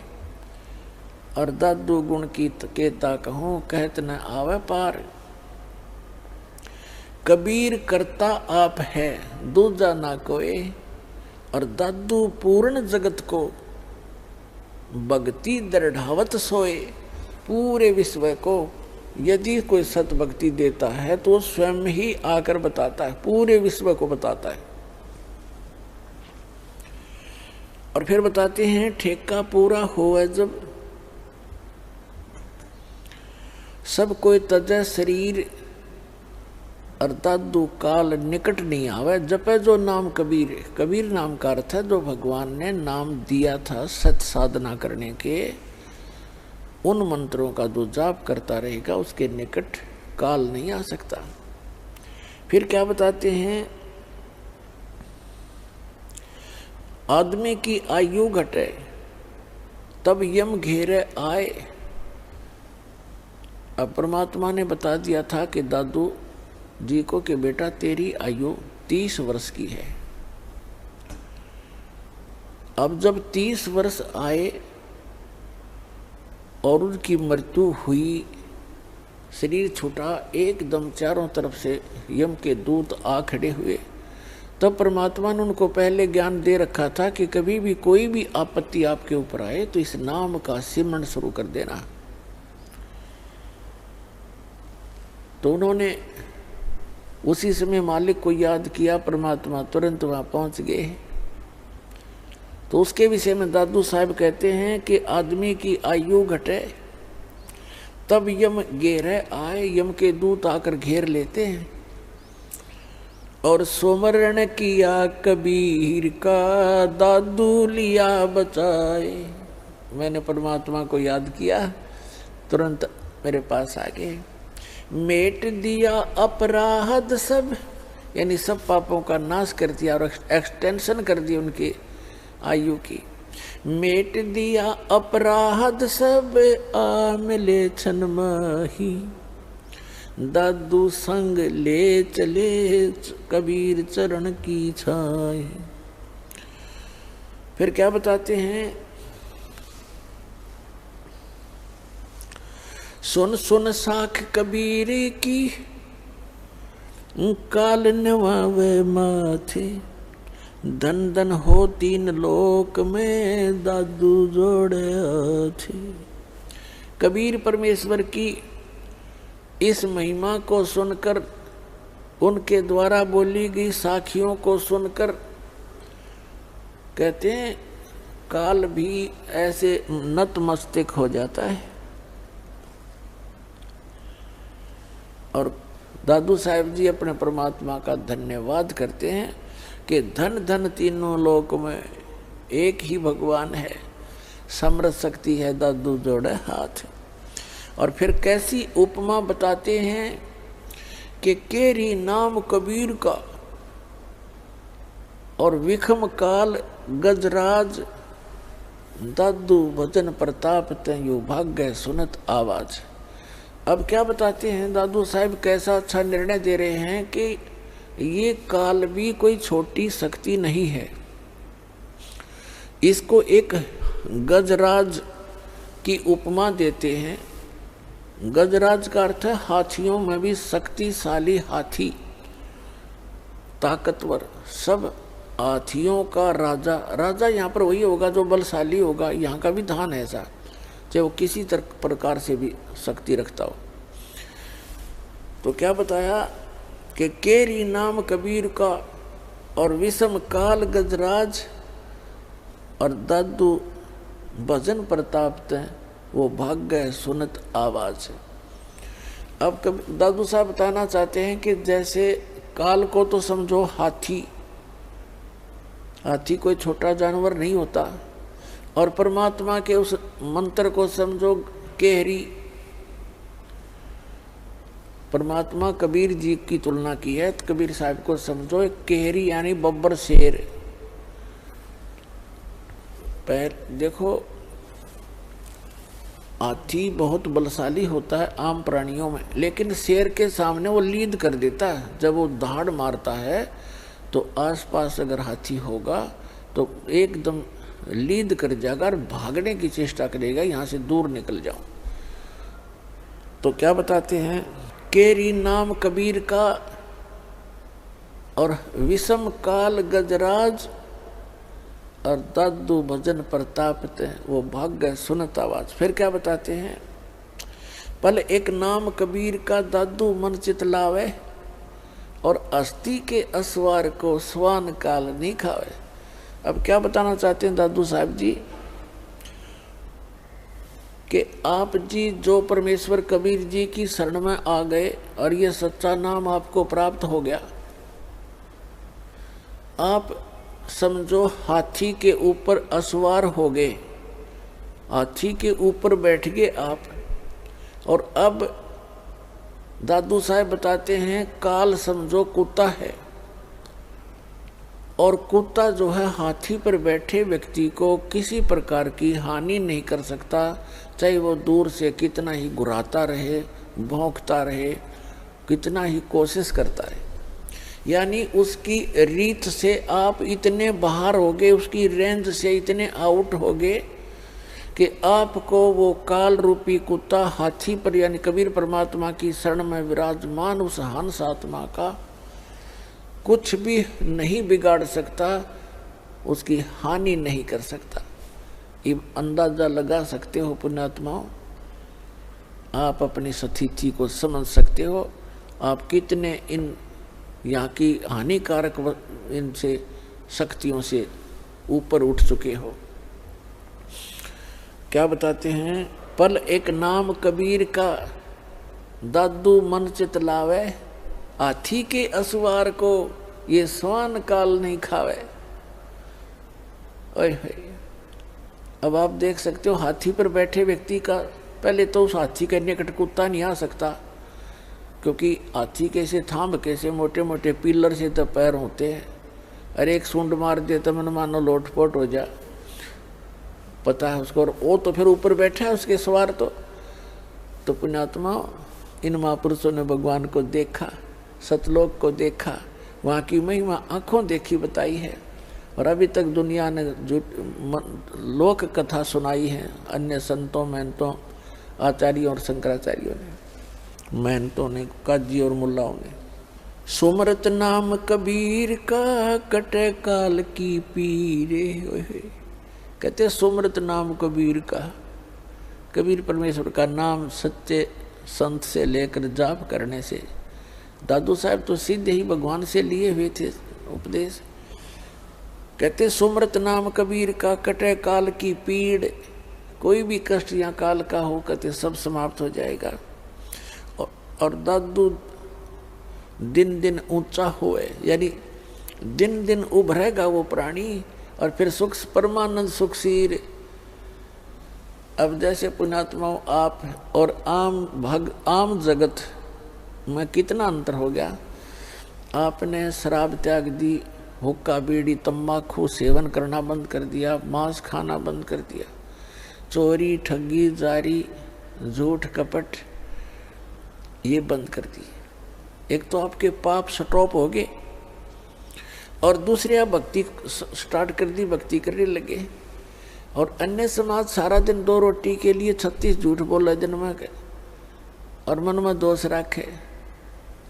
और दादू गुण की केता कहूँ कहत न आवे पार। कबीर करता आप है दूजा ना कोई, और दादू पूर्ण जगत को भक्ति दृढ़ावत सोए। पूरे विश्व को यदि कोई सत भक्ति देता है तो स्वयं ही आकर बताता है, पूरे विश्व को बताता है। और फिर बताते हैं ठेका पूरा होवे जब, सब कोई तजय शरीर, और दादू काल निकट नहीं आवे। जपे जो नाम कबीर, कबीर नाम का अर्थ है जो भगवान ने नाम दिया था सत साधना करने के, उन मंत्रों का जो जाप करता रहेगा उसके निकट काल नहीं आ सकता। फिर क्या बताते हैं, आदमी की आयु घटे तब यम घेरे आए। अब परमात्मा ने बता दिया था कि दादू जी को कि बेटा तेरी आयु 30 वर्ष की है। अब जब 30 वर्ष आए और उनकी मृत्यु हुई, शरीर छूटा, एकदम चारों तरफ से यम के दूत आ खड़े हुए, तब परमात्मा ने उनको पहले ज्ञान दे रखा था कि कभी भी कोई भी आपत्ति आपके ऊपर आए तो इस नाम का सिमरन शुरू कर देना। तो उन्होंने उसी समय मालिक को याद किया, परमात्मा तुरंत वहां पहुंच गए। तो उसके विषय में दादू साहब कहते हैं कि आदमी की आयु घटे तब यम घेरे आए, यम के दूत आकर घेर लेते हैं। और सुमरण किया कबीर का दादू लिया बचाए। मैंने परमात्मा को याद किया, तुरंत मेरे पास आ गए। मेट दिया अपराध सब, यानी सब पापों का नाश कर दिया और एक्सटेंशन कर दी उनकी आयु की। मेट दिया अपराध सब आ मिले छन माही, दादू संग ले चले कबीर चरण की छाए। फिर क्या बताते हैं, सुन सुन साख कबीर की काल नवावे माथे, धन धन हो तीन लोक में दादू जोड़े थे। कबीर परमेश्वर की इस महिमा को सुनकर, उनके द्वारा बोली गई साखियों को सुनकर कहते हैं काल भी ऐसे नतमस्तक हो जाता है। और दादू साहब जी अपने परमात्मा का धन्यवाद करते हैं कि धन धन तीनों लोक में एक ही भगवान है, समर्थ शक्ति है, दादू जोड़े हाथ। और फिर कैसी उपमा बताते हैं कि केरी नाम कबीर का और विखम काल गजराज, दादू भजन प्रताप तयु भाग्य सुनत आवाज। अब क्या बताते हैं दादू साहब, कैसा अच्छा निर्णय दे रहे हैं कि ये काल भी कोई छोटी शक्ति नहीं है। इसको एक गजराज की उपमा देते हैं। गजराज का अर्थ है हाथियों में भी शक्तिशाली हाथी, ताकतवर, सब हाथियों का राजा। राजा यहाँ पर वही होगा जो बलशाली होगा। यहाँ का भी धान है ऐसा, चाहे वो किसी प्रकार से भी शक्ति रखता हो। तो क्या बताया कि केरी नाम कबीर का और विषम काल गजराज और दादू भजन प्रताप तय वो भाग्य सुनत आवाज। अब दादू साहब बताना चाहते हैं कि जैसे काल को तो समझो हाथी, हाथी कोई छोटा जानवर नहीं होता, और परमात्मा के उस मंत्र को समझो केहरी। परमात्मा कबीर जी की तुलना की है, तो कबीर साहब को समझो एक केहरी यानी बब्बर शेर। पैर देखो, हाथी बहुत बलशाली होता है आम प्राणियों में, लेकिन शेर के सामने वो लीद कर देता है। जब वो दहाड़ मारता है तो आसपास अगर हाथी होगा तो एकदम लीद कर जाएगा और भागने की चेष्टा करेगा, यहाँ से दूर निकल जाओ। तो क्या बताते हैं, केरी नाम कबीर का और विषम काल गजराज और दादू भजन प्रताप वो भाग्य सुनत आवाज। फिर क्या बताते हैं, पल एक नाम कबीर का दादू मन चित लावे, और अस्थि के असवार को स्वान काल नहीं खावे। अब क्या बताना चाहते हैं दादू साहब जी कि आप जी जो परमेश्वर कबीर जी की शरण में आ गए और ये सच्चा नाम आपको प्राप्त हो गया, आप समझो हाथी के ऊपर असवार हो गए, हाथी के ऊपर बैठ गए आप। और अब दादू साहब बताते हैं काल समझो कुत्ता है, और कुत्ता जो है हाथी पर बैठे व्यक्ति को किसी प्रकार की हानि नहीं कर सकता, चाहे वो दूर से कितना ही गुर्राता रहे, भौंकता रहे, कितना ही कोशिश करता रहे। यानी उसकी रीत से आप इतने बाहर हो गए, उसकी रेंज से इतने आउट हो गए कि आपको वो काल रूपी कुत्ता हाथी पर यानी कबीर परमात्मा की शरण में विराजमान उस हंस आत्मा का कुछ भी नहीं बिगाड़ सकता, उसकी हानि नहीं कर सकता। ये अंदाजा लगा सकते हो पुण्यात्माओं, आप अपनी स्थिति को समझ सकते हो, आप कितने इन यहाँ की हानिकारक इनसे शक्तियों से ऊपर उठ चुके हो। क्या बताते हैं, पल एक नाम कबीर का, दादू मन चित लावे, हाथी के असवार को ये स्वान काल नहीं खावे। ओए अब आप देख सकते हो हाथी पर बैठे व्यक्ति का, पहले तो उस हाथी के निकट कुत्ता नहीं आ सकता, क्योंकि हाथी कैसे थांब कैसे मोटे मोटे पिलर से तो पैर होते हैं, अरे एक सूंड मार दे तो मन मानो लोटपोट हो जा, पता है उसको। और वो तो फिर ऊपर बैठा है उसके सवार। तो पुण्यात्मा, इन महापुरुषों ने भगवान को देखा, सतलोक को देखा, वहाँ की महिमा आंखों देखी बताई है। और अभी तक दुनिया ने लोक कथा सुनाई है अन्य संतों महंतों आचार्यों और शंकराचार्यों ने, महंतों ने, काजी और मुल्लाओं ने। सुमरत नाम कबीर का, कटे काल की पीरे। कहते सुमरत नाम कबीर का, कबीर परमेश्वर का नाम सच्चे संत से लेकर जाप करने से, दादू साहब तो सीधे ही भगवान से लिए हुए थे उपदेश। कहते सुमरत नाम कबीर का, कटे काल की पीड़, कोई भी कष्ट या काल का हो कहते सब समाप्त हो जाएगा। और दादू दिन दिन ऊंचा होए, यानी दिन दिन उभरेगा वो प्राणी, और फिर सुख परमानंद सुखसीर। अब जैसे पुण्यात्माओं आप और आम जगत में कितना अंतर हो गया। आपने शराब त्याग दी, हुक्का बीड़ी तंबाकू सेवन करना बंद कर दिया, मांस खाना बंद कर दिया, चोरी ठगी जारी झूठ कपट ये बंद कर दिए। एक तो आपके पाप स्टॉप हो गए, और दूसरे आप भक्ति स्टार्ट कर दी, भक्ति करने लगे। और अन्य समाज सारा दिन 2 रोटी के लिए 36 झूठ बोला दिन में, और मन में दोष रखे,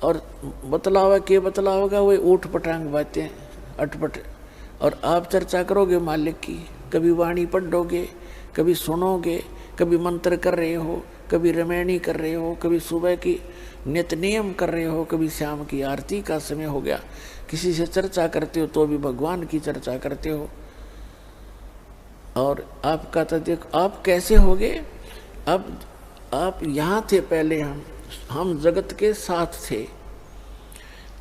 और बतलावा के बतलावेगा वो ऊट पटांग बातें अटपट। और आप चर्चा करोगे मालिक की, कभी वाणी पढ़ोगे, कभी सुनोगे, कभी मंत्र कर रहे हो, कभी रमैनी कर रहे हो, कभी सुबह की नित नियम कर रहे हो, कभी शाम की आरती का समय हो गया, किसी से चर्चा करते हो तो भी भगवान की चर्चा करते हो। और आपका तो देखो आप कैसे हो गए। अब आप यहाँ थे पहले, हम जगत के साथ थे,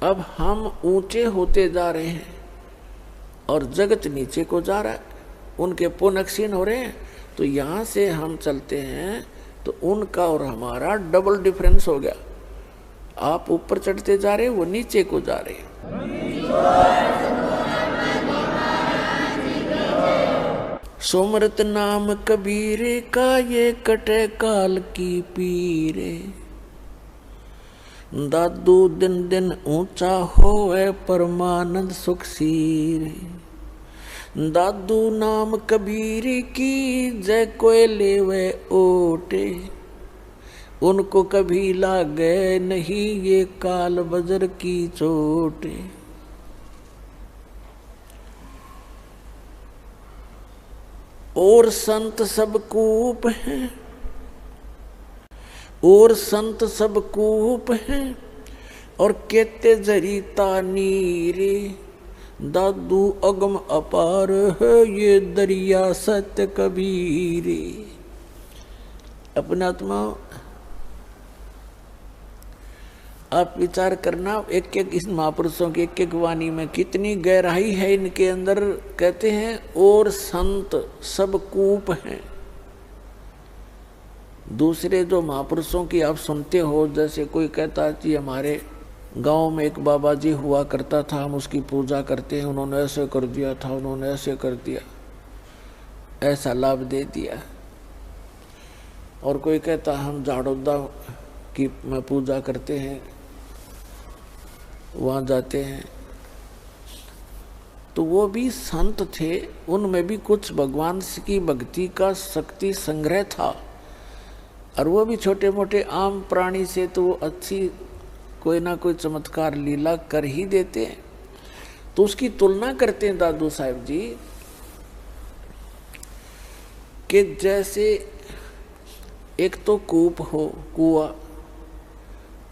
अब हम ऊंचे होते जा रहे हैं और जगत नीचे को जा रहा है, उनके पुण्य क्षीण हो रहे हैं। तो यहाँ से हम चलते हैं तो उनका और हमारा डबल डिफरेंस हो गया। आप ऊपर चढ़ते जा रहे, वो नीचे को जा रहे। सुमरत नाम कबीर का, ये कटे काल की पीरे, दादू दिन दिन ऊंचा होए परमानंद सुखसीर। दादू नाम कबीर की, जय कोय लेवे ओटे, उनको कभी लागे नहीं ये काल बजर की चोटे। और संत सब कूप हैं, और संत सब कूप हैं, और केते जरीता नीरे, दादू अगम अपार है ये दरिया सत्य कबीरे। अपना आत्मा आप विचार करना, एक एक इस महापुरुषों की एक एक वाणी में कितनी गहराई है इनके अंदर। कहते हैं और संत सब कूप हैं। दूसरे जो महापुरुषों की आप सुनते हो, जैसे कोई कहता है कि हमारे गांव में एक बाबा जी हुआ करता था, हम उसकी पूजा करते हैं, उन्होंने ऐसे कर दिया था, उन्होंने ऐसे कर दिया, ऐसा लाभ दे दिया। और कोई कहता हम झाड़ोदा की में पूजा करते हैं, वहाँ जाते हैं। तो वो भी संत थे, उनमें भी कुछ भगवान की भक्ति का शक्ति संग्रह था। और वो भी छोटे मोटे आम प्राणी से तो वो अच्छी कोई ना कोई चमत्कार लीला कर ही देते हैं। तो उसकी तुलना करते हैं दादू साहब जी कि जैसे एक तो कूप हो, कुआं,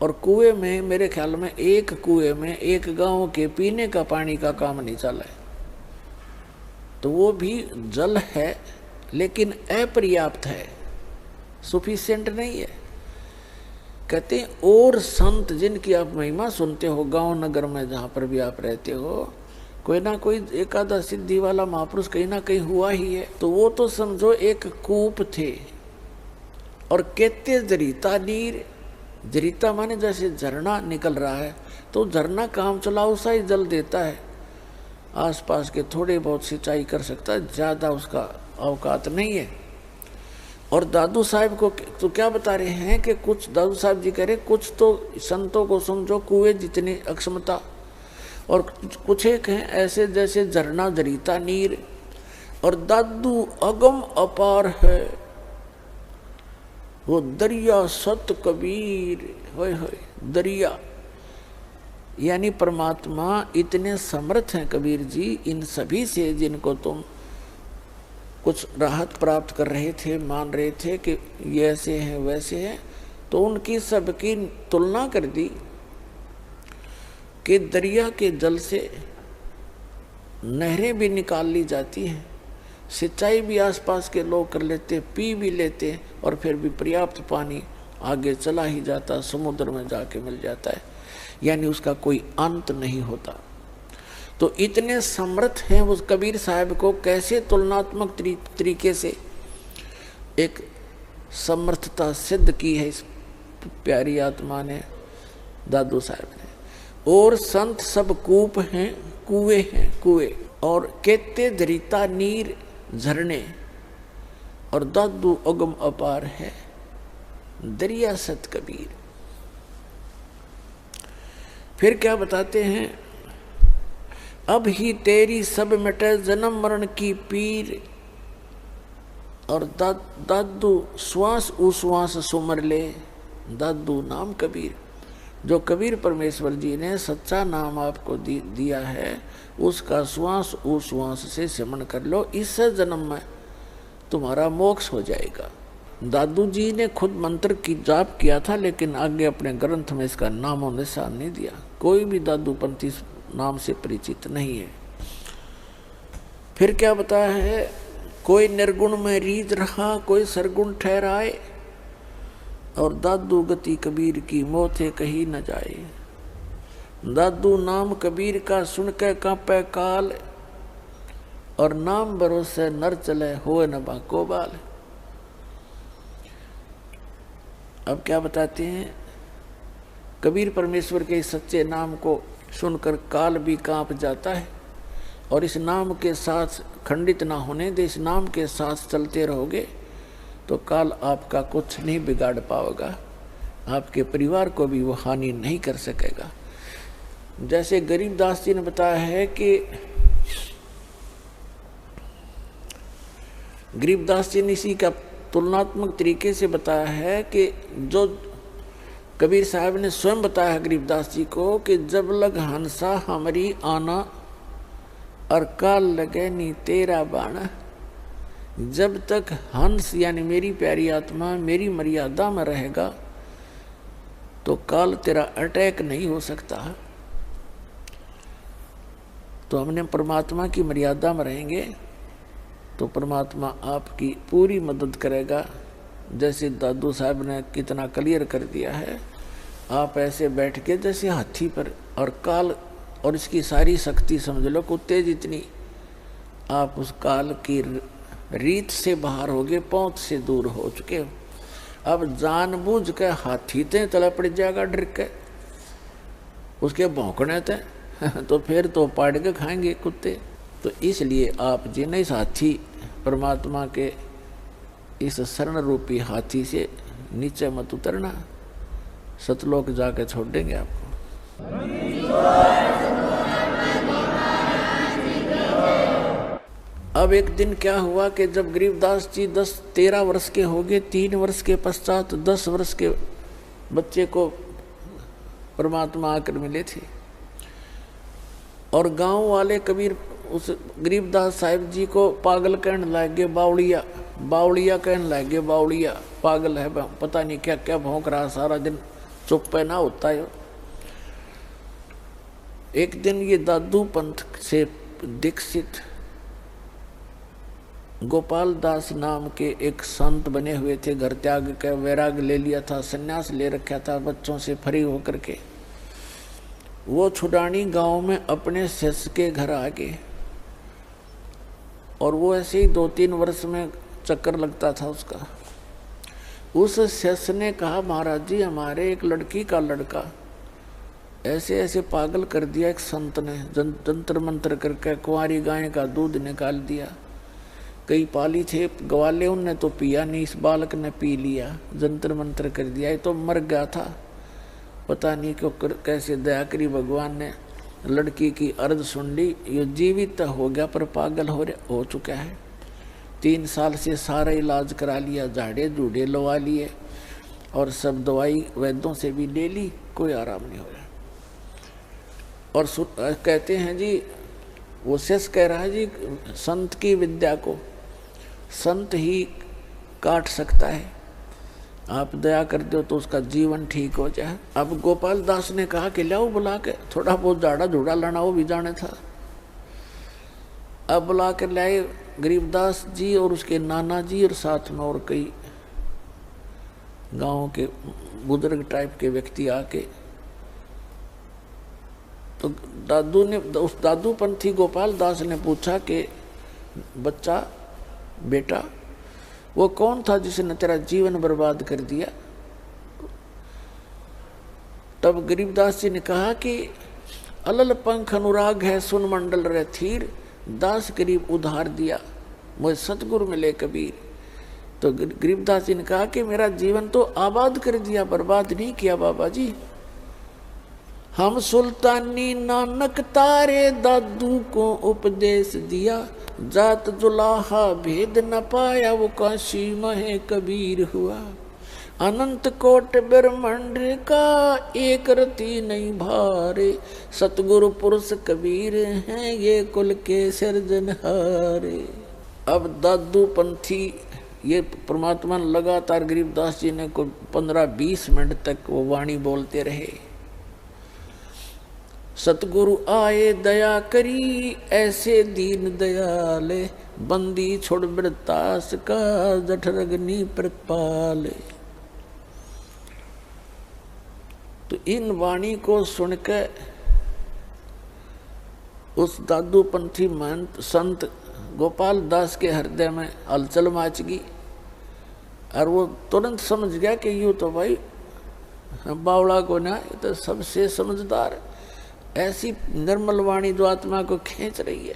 और कुएं में मेरे ख्याल में एक कुएं में एक गांव के पीने का पानी का काम नहीं चला है। तो वो भी जल है लेकिन अपर्याप्त है, सफिशिएंट नहीं है। कहते हैं और संत जिनकी आप महिमा सुनते हो गांव नगर में जहाँ पर भी आप रहते हो, कोई ना कोई एकादा सिद्धि वाला महापुरुष कहीं ना कहीं हुआ ही है। तो वो तो समझो एक कूप थे और कहते जरीता नीर, जरीता माने जैसे झरना निकल रहा है, तो झरना काम चलाओ सा ही जल देता है, आसपास के थोड़े बहुत सिंचाई कर सकता है, ज़्यादा उसका औकात नहीं है। और दादू साहब को तो क्या बता रहे हैं कि कुछ दादू साहब जी कह रहे कुछ तो संतों को समझो कुएं जितनी अक्षमता, और कुछ एक हैं ऐसे जैसे झरना जरीता नीर, और दादू अगम अपार है, वो दरिया सत कबीर, होय होय दरिया। यानी परमात्मा इतने समर्थ हैं कबीर जी इन सभी से जिनको तुम कुछ राहत प्राप्त कर रहे थे, मान रहे थे कि ये ऐसे हैं वैसे हैं, तो उनकी सबकी तुलना कर दी कि दरिया के जल से नहरें भी निकाल ली जाती हैं, सिंचाई भी आसपास के लोग कर लेते, पी भी लेते, और फिर भी पर्याप्त पानी आगे चला ही जाता, समुद्र में जाके मिल जाता है, यानी उसका कोई अंत नहीं होता। तो इतने समर्थ हैं उस कबीर साहब को कैसे तुलनात्मक तरीके से एक समर्थता सिद्ध की है इस प्यारी आत्मा ने, दादू साहब ने। और संत सब कूप हैं, कुएं हैं, कुएं, और कहते दरिता नीर झरने, और दादू अगम अपार है, दरिया सत कबीर। फिर क्या बताते हैं, अब ही तेरी सब मिटे जन्म मरण की पीर, और दादू श्वास उश्वास सुमर ले, दादू नाम कबीर। जो कबीर परमेश्वर जी ने सच्चा नाम आपको दिया है, उसका श्वास उश्वास से सिमरण कर लो, इस जन्म में तुम्हारा मोक्ष हो जाएगा। दादू जी ने खुद मंत्र की जाप किया था, लेकिन आगे अपने ग्रंथ में इसका नामो निशान नहीं दिया। कोई भी दादू पंथी नाम से परिचित नहीं है। फिर क्या बताया है, कोई निर्गुण में रीझ रहा, कोई सरगुण ठहराए, और दादू गति कबीर की मोथे कहीं न जाए। दादू नाम कबीर का सुन के कांपे काल, और नाम भरोसे नर चले होए न बाको बाल। अब क्या बताते हैं, कबीर परमेश्वर के सच्चे नाम को सुनकर काल भी कांप जाता है, और इस नाम के साथ खंडित ना होने दे, इस नाम के साथ चलते रहोगे तो काल आपका कुछ नहीं बिगाड़ पाएगा, आपके परिवार को भी वो हानि नहीं कर सकेगा। जैसे गरीबदास जी ने बताया है कि गरीबदास जी ने इसी का तुलनात्मक तरीके से बताया है कि जो कबीर साहब ने स्वयं बताया है गरीबदास जी को कि जब लग हंसा हमारी आना, और काल लगे नी तेरा बाणा। जब तक हंस यानी मेरी प्यारी आत्मा मेरी मर्यादा में रहेगा तो काल तेरा अटैक नहीं हो सकता। तो हमने परमात्मा की मर्यादा में रहेंगे तो परमात्मा आपकी पूरी मदद करेगा। जैसे दादू साहब ने कितना क्लियर कर दिया है, आप ऐसे बैठ के जैसे हाथी पर, और काल और इसकी सारी शक्ति समझ लो कुत्ते जितनी, आप उस काल की रीत से बाहर हो गए, पहुंच से दूर हो चुके हो। अब जानबूझ के हाथी ते तला पड़ जाएगा डर के, उसके भौंकने थे तो फिर तो पाड़ के खाएंगे कुत्ते। तो इसलिए आप जिन्हें इस हाथी परमात्मा के इस शरण रूपी हाथी से नीचे मत उतरना, सतलोक जाके छोड़ देंगे आपको। अब एक दिन क्या हुआ कि जब गरीबदास जी 10-13 वर्ष के हो गए, 3 वर्ष के पश्चात 10 वर्ष के बच्चे को परमात्मा आकर मिले थे, और गांव वाले कबीर उस गरीबदास साहिब जी को पागल कहने लगे, बावड़िया बावड़िया कहने लगे, बावड़िया पागल है, पता नहीं क्या क्या भौंक रहा, सारा दिन चुप पे ना होता है। एक दिन ये दादू पंथ से दीक्षित गोपाल दास नाम के एक संत बने हुए थे, घर त्याग कर वैराग ले लिया था, सन्यास ले रखा था बच्चों से फ्री होकर के। वो छुडानी गांव में अपने शिष्य के घर आ गए और वो ऐसे ही 2-3 वर्ष में चक्कर लगता था उसका। उस शिष्य ने कहा, महाराज जी हमारे एक लड़की का लड़का ऐसे ऐसे पागल कर दिया, एक संत ने जंतर मंत्र करके कुंवारी गाय का दूध निकाल दिया, कई पाली थे ग्वाले उनने तो पिया नहीं, इस बालक ने पी लिया, जंतर मंत्र कर दिया, ये तो मर गया था, पता नहीं क्यों कैसे दया करी भगवान ने, लड़की की अर्ज सुन ली, ये जीवित हो गया पर पागल हो चुका है। 3 साल से सारा इलाज करा लिया, झाड़े झूड़े लवा लिए और सब दवाई वैद्यों से भी ले ली, कोई आराम नहीं हो रहा। और कहते हैं जी, वो शिष्य कह रहा है जी संत की विद्या को संत ही काट सकता है, आप दया कर दो तो उसका जीवन ठीक हो जाए। अब गोपाल दास ने कहा कि लाओ बुला के, थोड़ा बहुत झाड़ा झूड़ा लाना वो भी जाने था। अब बुला कर लाए गरीबदास जी और उसके नाना जी और साथ में और कई गांव के बुजुर्ग टाइप के व्यक्ति आके, तो दादू ने, उस दादू पंथी गोपाल दास ने पूछा कि बच्चा बेटा वो कौन था जिसने तेरा जीवन बर्बाद कर दिया? तब गरीबदास जी ने कहा कि अलल पंख अनुराग है सुन मंडल रे थीर, दास गरीब उधार दिया मुझे सतगुरु मिले कबीर। तो गरीबदास जी ने कहा कि मेरा जीवन तो आबाद कर दिया, बर्बाद नहीं किया बाबा जी। हम सुल्तानी नानक तारे दादू को उपदेश दिया, जात जुलाहा भेद न पाया वो काशी महे कबीर हुआ। अनंत कोट ब्रह्मांड का एक रति नहीं भारे, सतगुरु पुरुष कबीर हैं ये कुल के सिरजनहारे। अब दादू पंथी ये परमात्मा लगातार गरीबदास जी ने को 15-20 मिनट तक वो वाणी बोलते रहे। सतगुरु आए दया करी ऐसे दीन दयाले, बंदी छोड़ बृतास का जठरग्नि प्रपाले। तो इन वाणी को सुनकर उस दादू पंथी महंत संत गोपाल दास के हृदय में हलचल मच गई और वो तुरंत समझ गया कि यूँ तो भाई बावड़ा को ना, ये तो सबसे समझदार ऐसी निर्मल वाणी जो आत्मा को खींच रही है।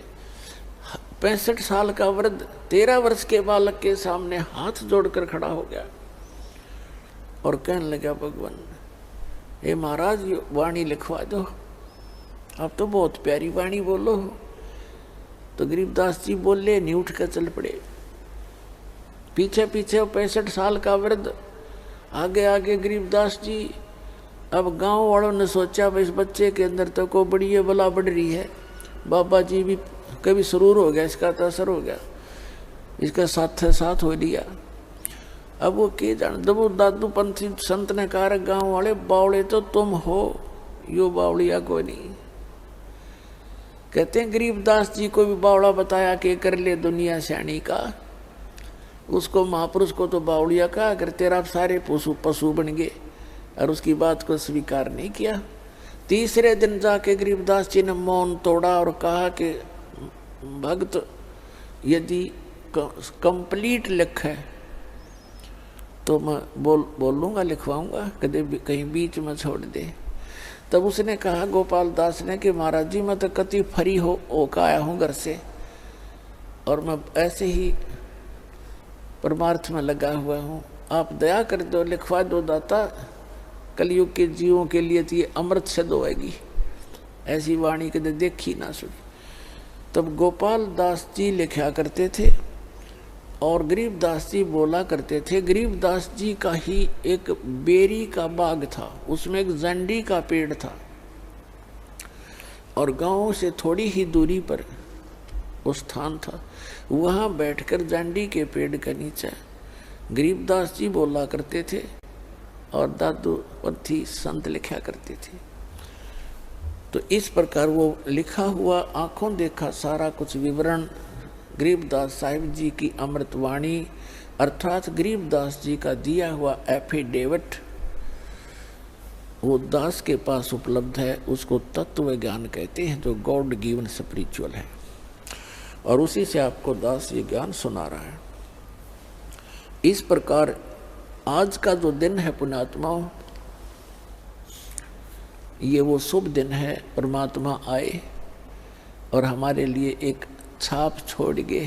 65 साल का वृद्ध 13 वर्ष के बालक के सामने हाथ जोड़कर खड़ा हो गया और कहने लगा, भगवान हे महाराज ये वाणी लिखवा दो, आप तो बहुत प्यारी वाणी बोलो। तो गरीबदास जी बोले नहीं, उठ कर चल पड़े। पीछे पीछे 65 साल का वृद्ध, आगे आगे गरीबदास जी। अब गांव वालों ने सोचा भाई इस बच्चे के अंदर तो को बड़ी बला बढ़ रही है, बाबा जी भी कभी सुरूर हो गया, इसका तो असर हो गया, इसका साथ हो लिया। अब वो के जान दबो दादू पंथी संत ने कहा, गांव वाले बावड़े तो तुम हो, यो बावड़िया कोई नहीं। कहते हैं गरीबदास जी को भी बावड़ा बताया कि कर ले दुनिया सैनी का, उसको महापुरुष को तो बावड़िया कहा, अगर तेरा सारे पशु बन गए और उसकी बात को स्वीकार नहीं किया। तीसरे दिन जाके गरीबदास जी ने मौन तोड़ा और कहा कि भक्त यदि कंप्लीट लिखे तो मैं बोलूँगा, लिखवाऊँगा, कहीं बीच में छोड़ दे। तब उसने कहा गोपाल दास ने कि महाराज जी मैं तो कति फरी हो का आया हूँ घर से और मैं ऐसे ही परमार्थ में लगा हुआ हूँ, आप दया कर दो, लिखवा दो दाता, कलयुग के जीवों के लिए तो ये अमृत सिद्ध होएगी। ऐसी वाणी कदे देखी ना सुनी। तब गोपाल दास जी लिखा करते थे और गरीबदास जी बोला करते थे। गरीबदास जी का ही एक बेरी का बाग था, उसमें एक जंडी का पेड़ था और गांव से थोड़ी ही दूरी पर वो स्थान था। वहाँ बैठकर जंडी के पेड़ के नीचे गरीबदास जी बोला करते थे और दादू पंथी संत लिखा करते थे। तो इस प्रकार वो लिखा हुआ आंखों देखा सारा कुछ विवरण गरीबदास साहिब जी की अमृतवाणी अर्थात गरीबदास जी का दिया हुआ एफिडेविट वो दास के पास उपलब्ध है, उसको तत्व ज्ञान कहते हैं, जो गॉड गिवन स्पिरिचुअल है। और उसी से आपको दास ये ज्ञान सुना रहा है। इस प्रकार आज का जो दिन है पुण्यात्माओं, ये वो शुभ दिन है। परमात्मा आए और हमारे लिए एक छाप छोड़ गए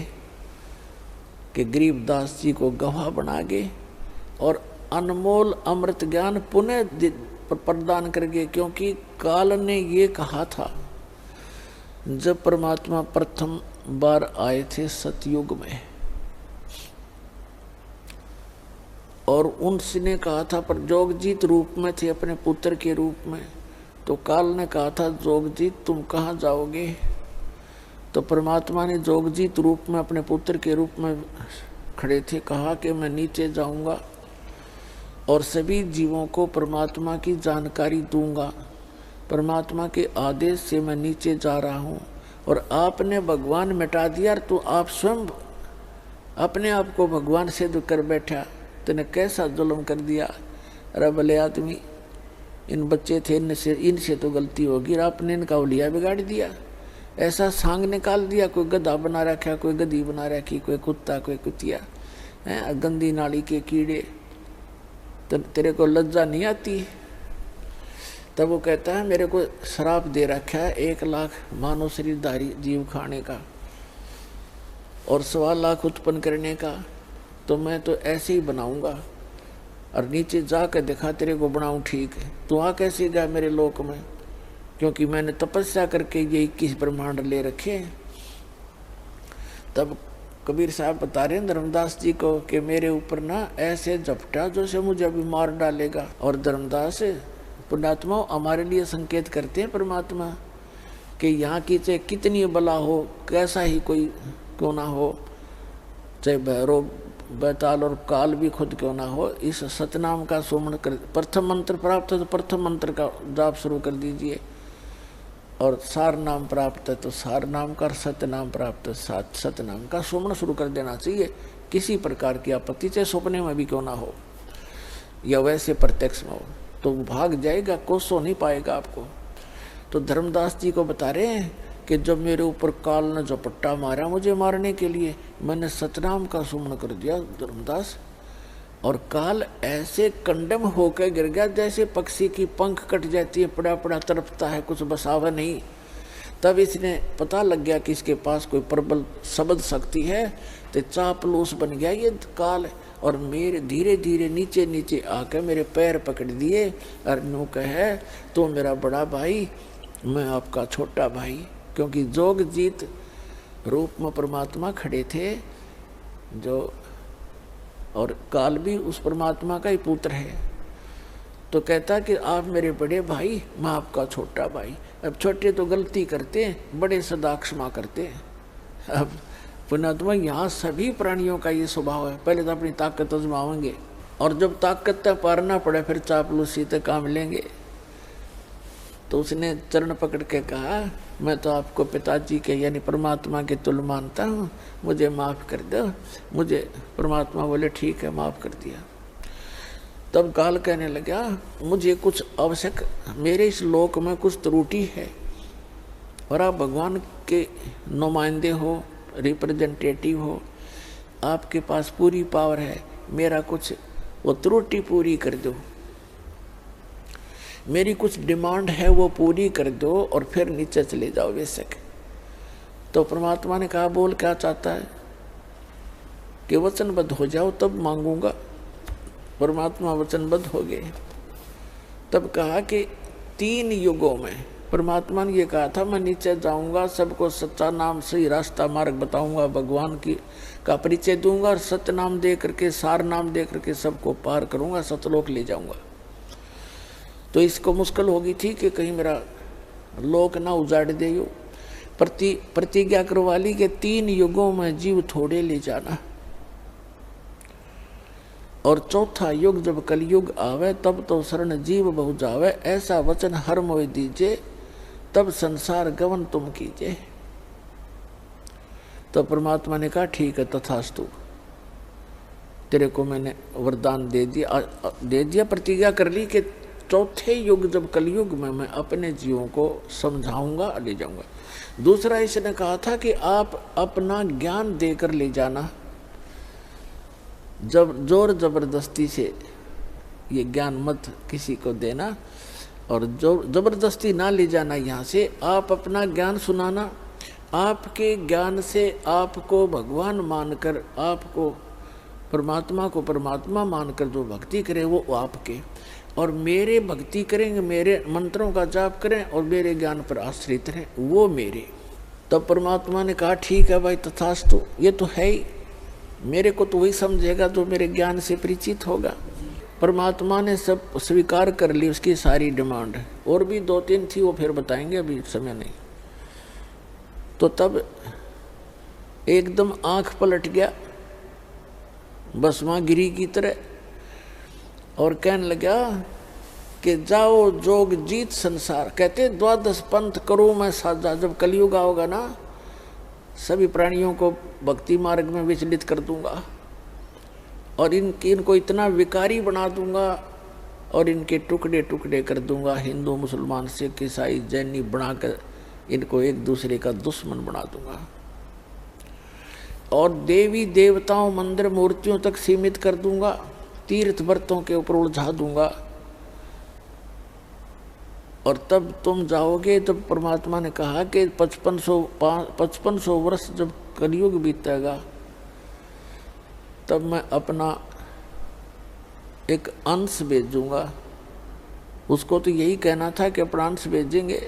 कि गरीबदास जी को गवाह बना गए और अनमोल अमृत ज्ञान पुनः प्रदान कर गए। क्योंकि काल ने ये कहा था, जब परमात्मा प्रथम बार आए थे सतयुग में, और उनसे कहा था, पर जोगजीत रूप में थे अपने पुत्र के रूप में, तो काल ने कहा था जोगजीत तुम कहाँ जाओगे? तो परमात्मा ने जोगजीत रूप में अपने पुत्र के रूप में खड़े थे कहा कि मैं नीचे जाऊंगा और सभी जीवों को परमात्मा की जानकारी दूंगा। परमात्मा के आदेश से मैं नीचे जा रहा हूँ और आपने भगवान मिटा दिया, तो आप स्वयं अपने आप को भगवान सिद्ध कर बैठा। तूने कैसा जुल्म कर दिया? अरे भले आदमी, इन बच्चे थे, इनसे तो गलती होगी, आपने इनका उलिया बिगाड़ दिया, ऐसा सांग निकाल दिया। कोई गधा बना रखा, कोई गधी बना रखी, कोई कुत्ता, कोई कुतिया, गंदी नाली के कीड़े, तो तेरे को लज्जा नहीं आती? तब वो कहता है मेरे को श्राप दे रखा है 1 लाख मानव शरीरधारी जीव खाने का और 1.25 लाख उत्पन्न करने का, तो मैं तो ऐसे ही बनाऊंगा और नीचे जाकर दिखा तेरे को बनाऊं ठीक है। तो आ कैसे गया मेरे लोक में? क्योंकि मैंने तपस्या करके ये 21 ब्रह्मांड ले रखे हैं। तब कबीर साहब बता रहे हैं धर्मदास जी को कि मेरे ऊपर ना ऐसे झपटा जो से मुझे अभी मार डालेगा। और धर्मदास पुण्यात्मा हमारे लिए संकेत करते हैं परमात्मा कि यहाँ की चाहे कितनी बला हो, कैसा ही कोई क्यों ना हो, चाहे भैरव बैताल और काल भी खुद क्यों ना हो, इस सतनाम का सुमन कर। प्रथम मंत्र प्राप्त है तो प्रथम मंत्र का जाप शुरू कर दीजिए, और सार नाम प्राप्त है तो सार नाम का, सत्य नाम प्राप्त है सत्य नाम का सुमन शुरू कर देना चाहिए। किसी प्रकार की आपत्ति चाहे सपने में भी क्यों ना हो या वैसे प्रत्यक्ष में हो, तो भाग जाएगा, कोसो नहीं पाएगा आपको। तो धर्मदास जी को बता रहे हैं कि जब मेरे ऊपर काल ने झपट्टा मारा मुझे मारने के लिए, मैंने सतनाम का सुमन कर दिया धर्मदास, और काल ऐसे कंडम होकर गिर गया जैसे पक्षी की पंख कट जाती है, पड़ा पड़ा तड़पता है, कुछ बसावा नहीं। तब इसने पता लग गया कि इसके पास कोई प्रबल शब्द शक्ति है, तो चापलूस बन गया ये काल, और मेरे धीरे धीरे नीचे नीचे आकर मेरे पैर पकड़ दिए और यूँ कहे तो मेरा बड़ा भाई, मैं आपका छोटा भाई। क्योंकि जोग जीत रूप में परमात्मा खड़े थे जो, और काल भी उस परमात्मा का ही पुत्र है। तो कहता कि आप मेरे बड़े भाई, मैं आपका छोटा भाई। अब छोटे तो गलती करते हैं, बड़े सदा क्षमा करते हैं। अब पुण्यात्मा यहाँ सभी प्राणियों का ये स्वभाव है, पहले तो अपनी ताकत आजमाएंगे और जब ताकत तक पारना पड़े फिर चापलूसी तक काम लेंगे। तो उसने चरण पकड़ के कहा, मैं तो आपको पिताजी के यानी परमात्मा के तुल्य मानता हूँ, मुझे माफ़ कर दो। मुझे परमात्मा बोले ठीक है, माफ़ कर दिया। तब काल कहने लगा, मुझे कुछ आवश्यक, मेरे इस लोक में कुछ त्रुटि है और आप भगवान के नुमाइंदे हो, रिप्रेजेंटेटिव हो, आपके पास पूरी पावर है, मेरा कुछ वो त्रुटि पूरी कर दो, मेरी कुछ डिमांड है वो पूरी कर दो और फिर नीचे चले जाओ बेशक। तो परमात्मा ने कहा, बोल क्या चाहता है? कि वचनबद्ध हो जाओ तब मांगूंगा। परमात्मा वचनबद्ध हो गए। तब कहा कि 3 युगों में परमात्मा ने ये कहा था, मैं नीचे जाऊंगा, सबको सच्चा नाम सही रास्ता मार्ग बताऊंगा, भगवान की का परिचय दूंगा और सत्य नाम दे करके, सार नाम दे करके सबको पार करूंगा, सतलोक ले जाऊंगा। तो इसको मुश्किल होगी थी कि कहीं मेरा लोक ना उजाड़ दे। प्रतिज्ञा करवा ली कि 3 युगों में जीव थोड़े ले जाना, और चौथा युग जब कलयुग आवे तब तो शरण जीव बहु जावे, ऐसा वचन हर मोय दीजे, तब संसार गवन तुम कीजे। तो परमात्मा ने कहा ठीक है तथास्तु, तेरे को मैंने वरदान दे दिया, प्रतिज्ञा कर ली कि चौथे युग जब कलयुग में मैं अपने जीवों को समझाऊंगा, ले जाऊंगा। दूसरा इसने कहा था कि आप अपना ज्ञान देकर ले जाना, जब जोर जबरदस्ती से ये ज्ञान मत किसी को देना, और जो जबरदस्ती ना ले जाना यहाँ से। आप अपना ज्ञान सुनाना, आपके ज्ञान से आपको भगवान मानकर, आपको परमात्मा को परमात्मा मानकर जो भक्ति करे वो आपके, और मेरे भक्ति करेंगे, मेरे मंत्रों का जाप करें और मेरे ज्ञान पर आश्रित रहें, वो मेरे। तब परमात्मा ने कहा ठीक है भाई तथास्तु, ये तो है ही, मेरे को तो वही समझेगा जो मेरे ज्ञान से परिचित होगा। परमात्मा ने सब स्वीकार कर ली उसकी सारी डिमांड। और भी 2-3 थी, वो फिर बताएंगे, अभी समय नहीं। तो तब एकदम आंख पलट गया भस्मागिरी की तरह, और कहने लगा कि जाओ जोग जीत संसार। कहते 12 पंथ करूँ मैं साझा। जब कलयुग आओगा ना, सभी प्राणियों को भक्ति मार्ग में विचलित कर दूंगा, और इनको इतना विकारी बना दूंगा, और इनके टुकड़े टुकड़े कर दूंगा, हिंदू मुसलमान सिख ईसाई जैनी बनाकर इनको एक दूसरे का दुश्मन बना दूंगा, और देवी देवताओं मंदिर मूर्तियों तक सीमित कर दूंगा, तीर्थ व्रतों के ऊपर उलझा दूंगा। और तब तुम जाओगे। तब परमात्मा ने कहा कि 5500 वर्ष जब कलयुग बीतेगा, तब मैं अपना एक अंश भेजूंगा। उसको तो यही कहना था कि अपना अंश भेजेंगे,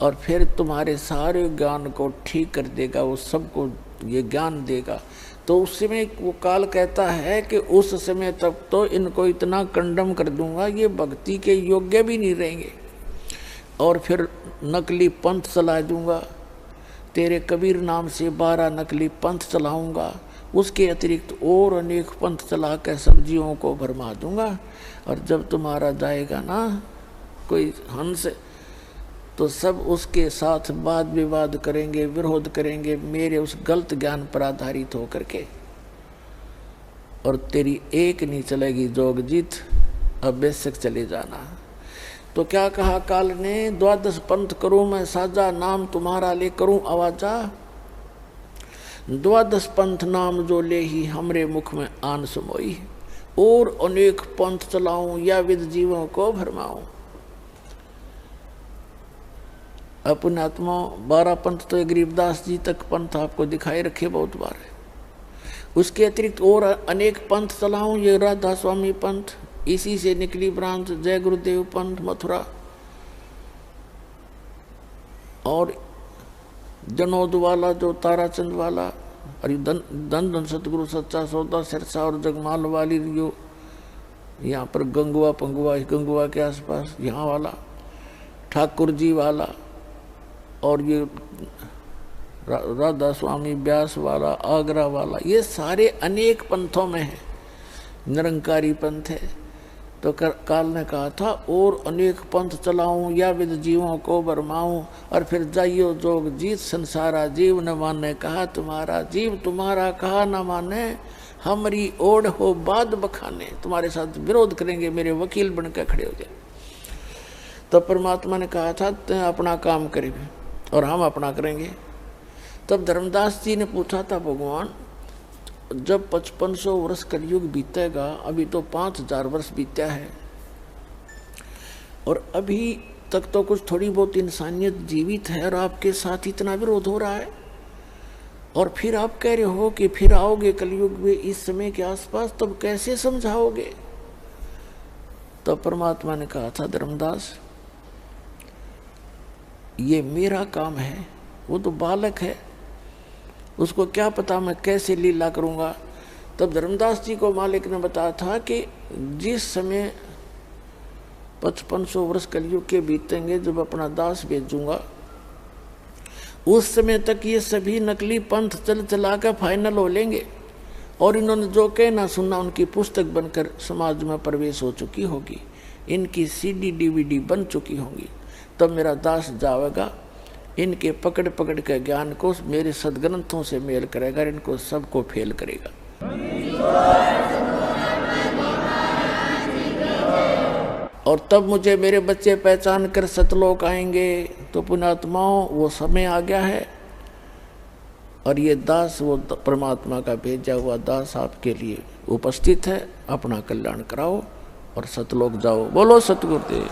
और फिर तुम्हारे सारे ज्ञान को ठीक कर देगा, वो सबको ये ज्ञान देगा। तो उस समय वो काल कहता है कि उस समय तक तो इनको इतना कंडम कर दूंगा, ये भक्ति के योग्य भी नहीं रहेंगे, और फिर नकली पंथ चला दूंगा। तेरे कबीर नाम से 12 नकली पंथ चलाऊंगा, उसके अतिरिक्त और अनेक पंथ चला कर सब्जियों को भरमा दूंगा। और जब तुम्हारा जाएगा ना कोई हंस, तो सब उसके साथ वाद विवाद करेंगे, विरोध करेंगे मेरे उस गलत ज्ञान पर आधारित होकर के, और तेरी एक नहीं चलेगी जोग जीत, अब बेशक चले जाना। तो क्या कहा काल ने, 12 पंथ करूं मैं साझा, नाम तुम्हारा ले करूं आवाजा। 12 पंथ नाम जो ले ही हमरे मुख में आन समोई, और अनेक पंथ चलाऊं या विद जीवों को भरमाऊं। अपने आत्मा 12 पंथ तो गरीबदास जी तक पंथ आपको दिखाई रखे बहुत बार है। उसके अतिरिक्त और अनेक पंथ चलाऊं, ये राधा स्वामी पंथ, इसी से निकली ब्रांच जय गुरुदेव पंथ मथुरा, और जनोद वाला जो ताराचंद वाला, और धन धन सतगुरु सच्चा सौदा सिरसा और जगमाल वाली जो यहाँ पर गंगुआ के आसपास यहाँ वाला, ठाकुर जी वाला, और ये राधा स्वामी ब्यास वाला, आगरा वाला, ये सारे अनेक पंथों में है, निरंकारी पंथ है। तो काल ने कहा था और अनेक पंथ चलाऊं या विद जीवों को बरमाऊं, और फिर जाइयो जोग जीत संसारा, जीव न माने कहा तुम्हारा, जीव तुम्हारा कहा न माने, हमारी ओढ़ हो बाद बखाने। तुम्हारे साथ विरोध करेंगे, मेरे वकील बनकर खड़े हो जाए। तब परमात्मा ने कहा था तुम अपना काम करेंगे और हम अपना करेंगे। तब धर्मदास जी ने पूछा था, भगवान जब 5500 वर्ष कलयुग बीतेगा, अभी तो 5000 वर्ष बीता है, और अभी तक तो कुछ थोड़ी बहुत इंसानियत जीवित है, और आपके साथ इतना विरोध हो रहा है, और फिर आप कह रहे हो कि फिर आओगे कलयुग में इस समय के आसपास, तब कैसे समझाओगे? तब परमात्मा ने कहा था, धर्मदास ये मेरा काम है, वो तो बालक है, उसको क्या पता मैं कैसे लीला करूँगा। तब धर्मदास जी को मालिक ने बताया था कि जिस समय 5500 वर्ष कलयुग के बीतेंगे, जब अपना दास भेजूंगा, उस समय तक ये सभी नकली पंथ चला कर फाइनल हो लेंगे, और इन्होंने जो कहना सुनना उनकी पुस्तक बनकर समाज में प्रवेश हो चुकी होगी, इनकी CD DVD बन चुकी होंगी। तब मेरा दास जाएगा, इनके पकड़ पकड़ के ज्ञान को मेरे सदग्रंथों से मेल करेगा, इनको सबको फेल करेगा। और तब मुझे मेरे बच्चे पहचान कर सतलोक आएंगे। तो पुण्यात्माओं, वो समय आ गया है और ये दास, वो परमात्मा का भेजा हुआ दास आपके लिए उपस्थित है। अपना कल्याण कराओ और सतलोक जाओ। बोलो सतगुरुदेव।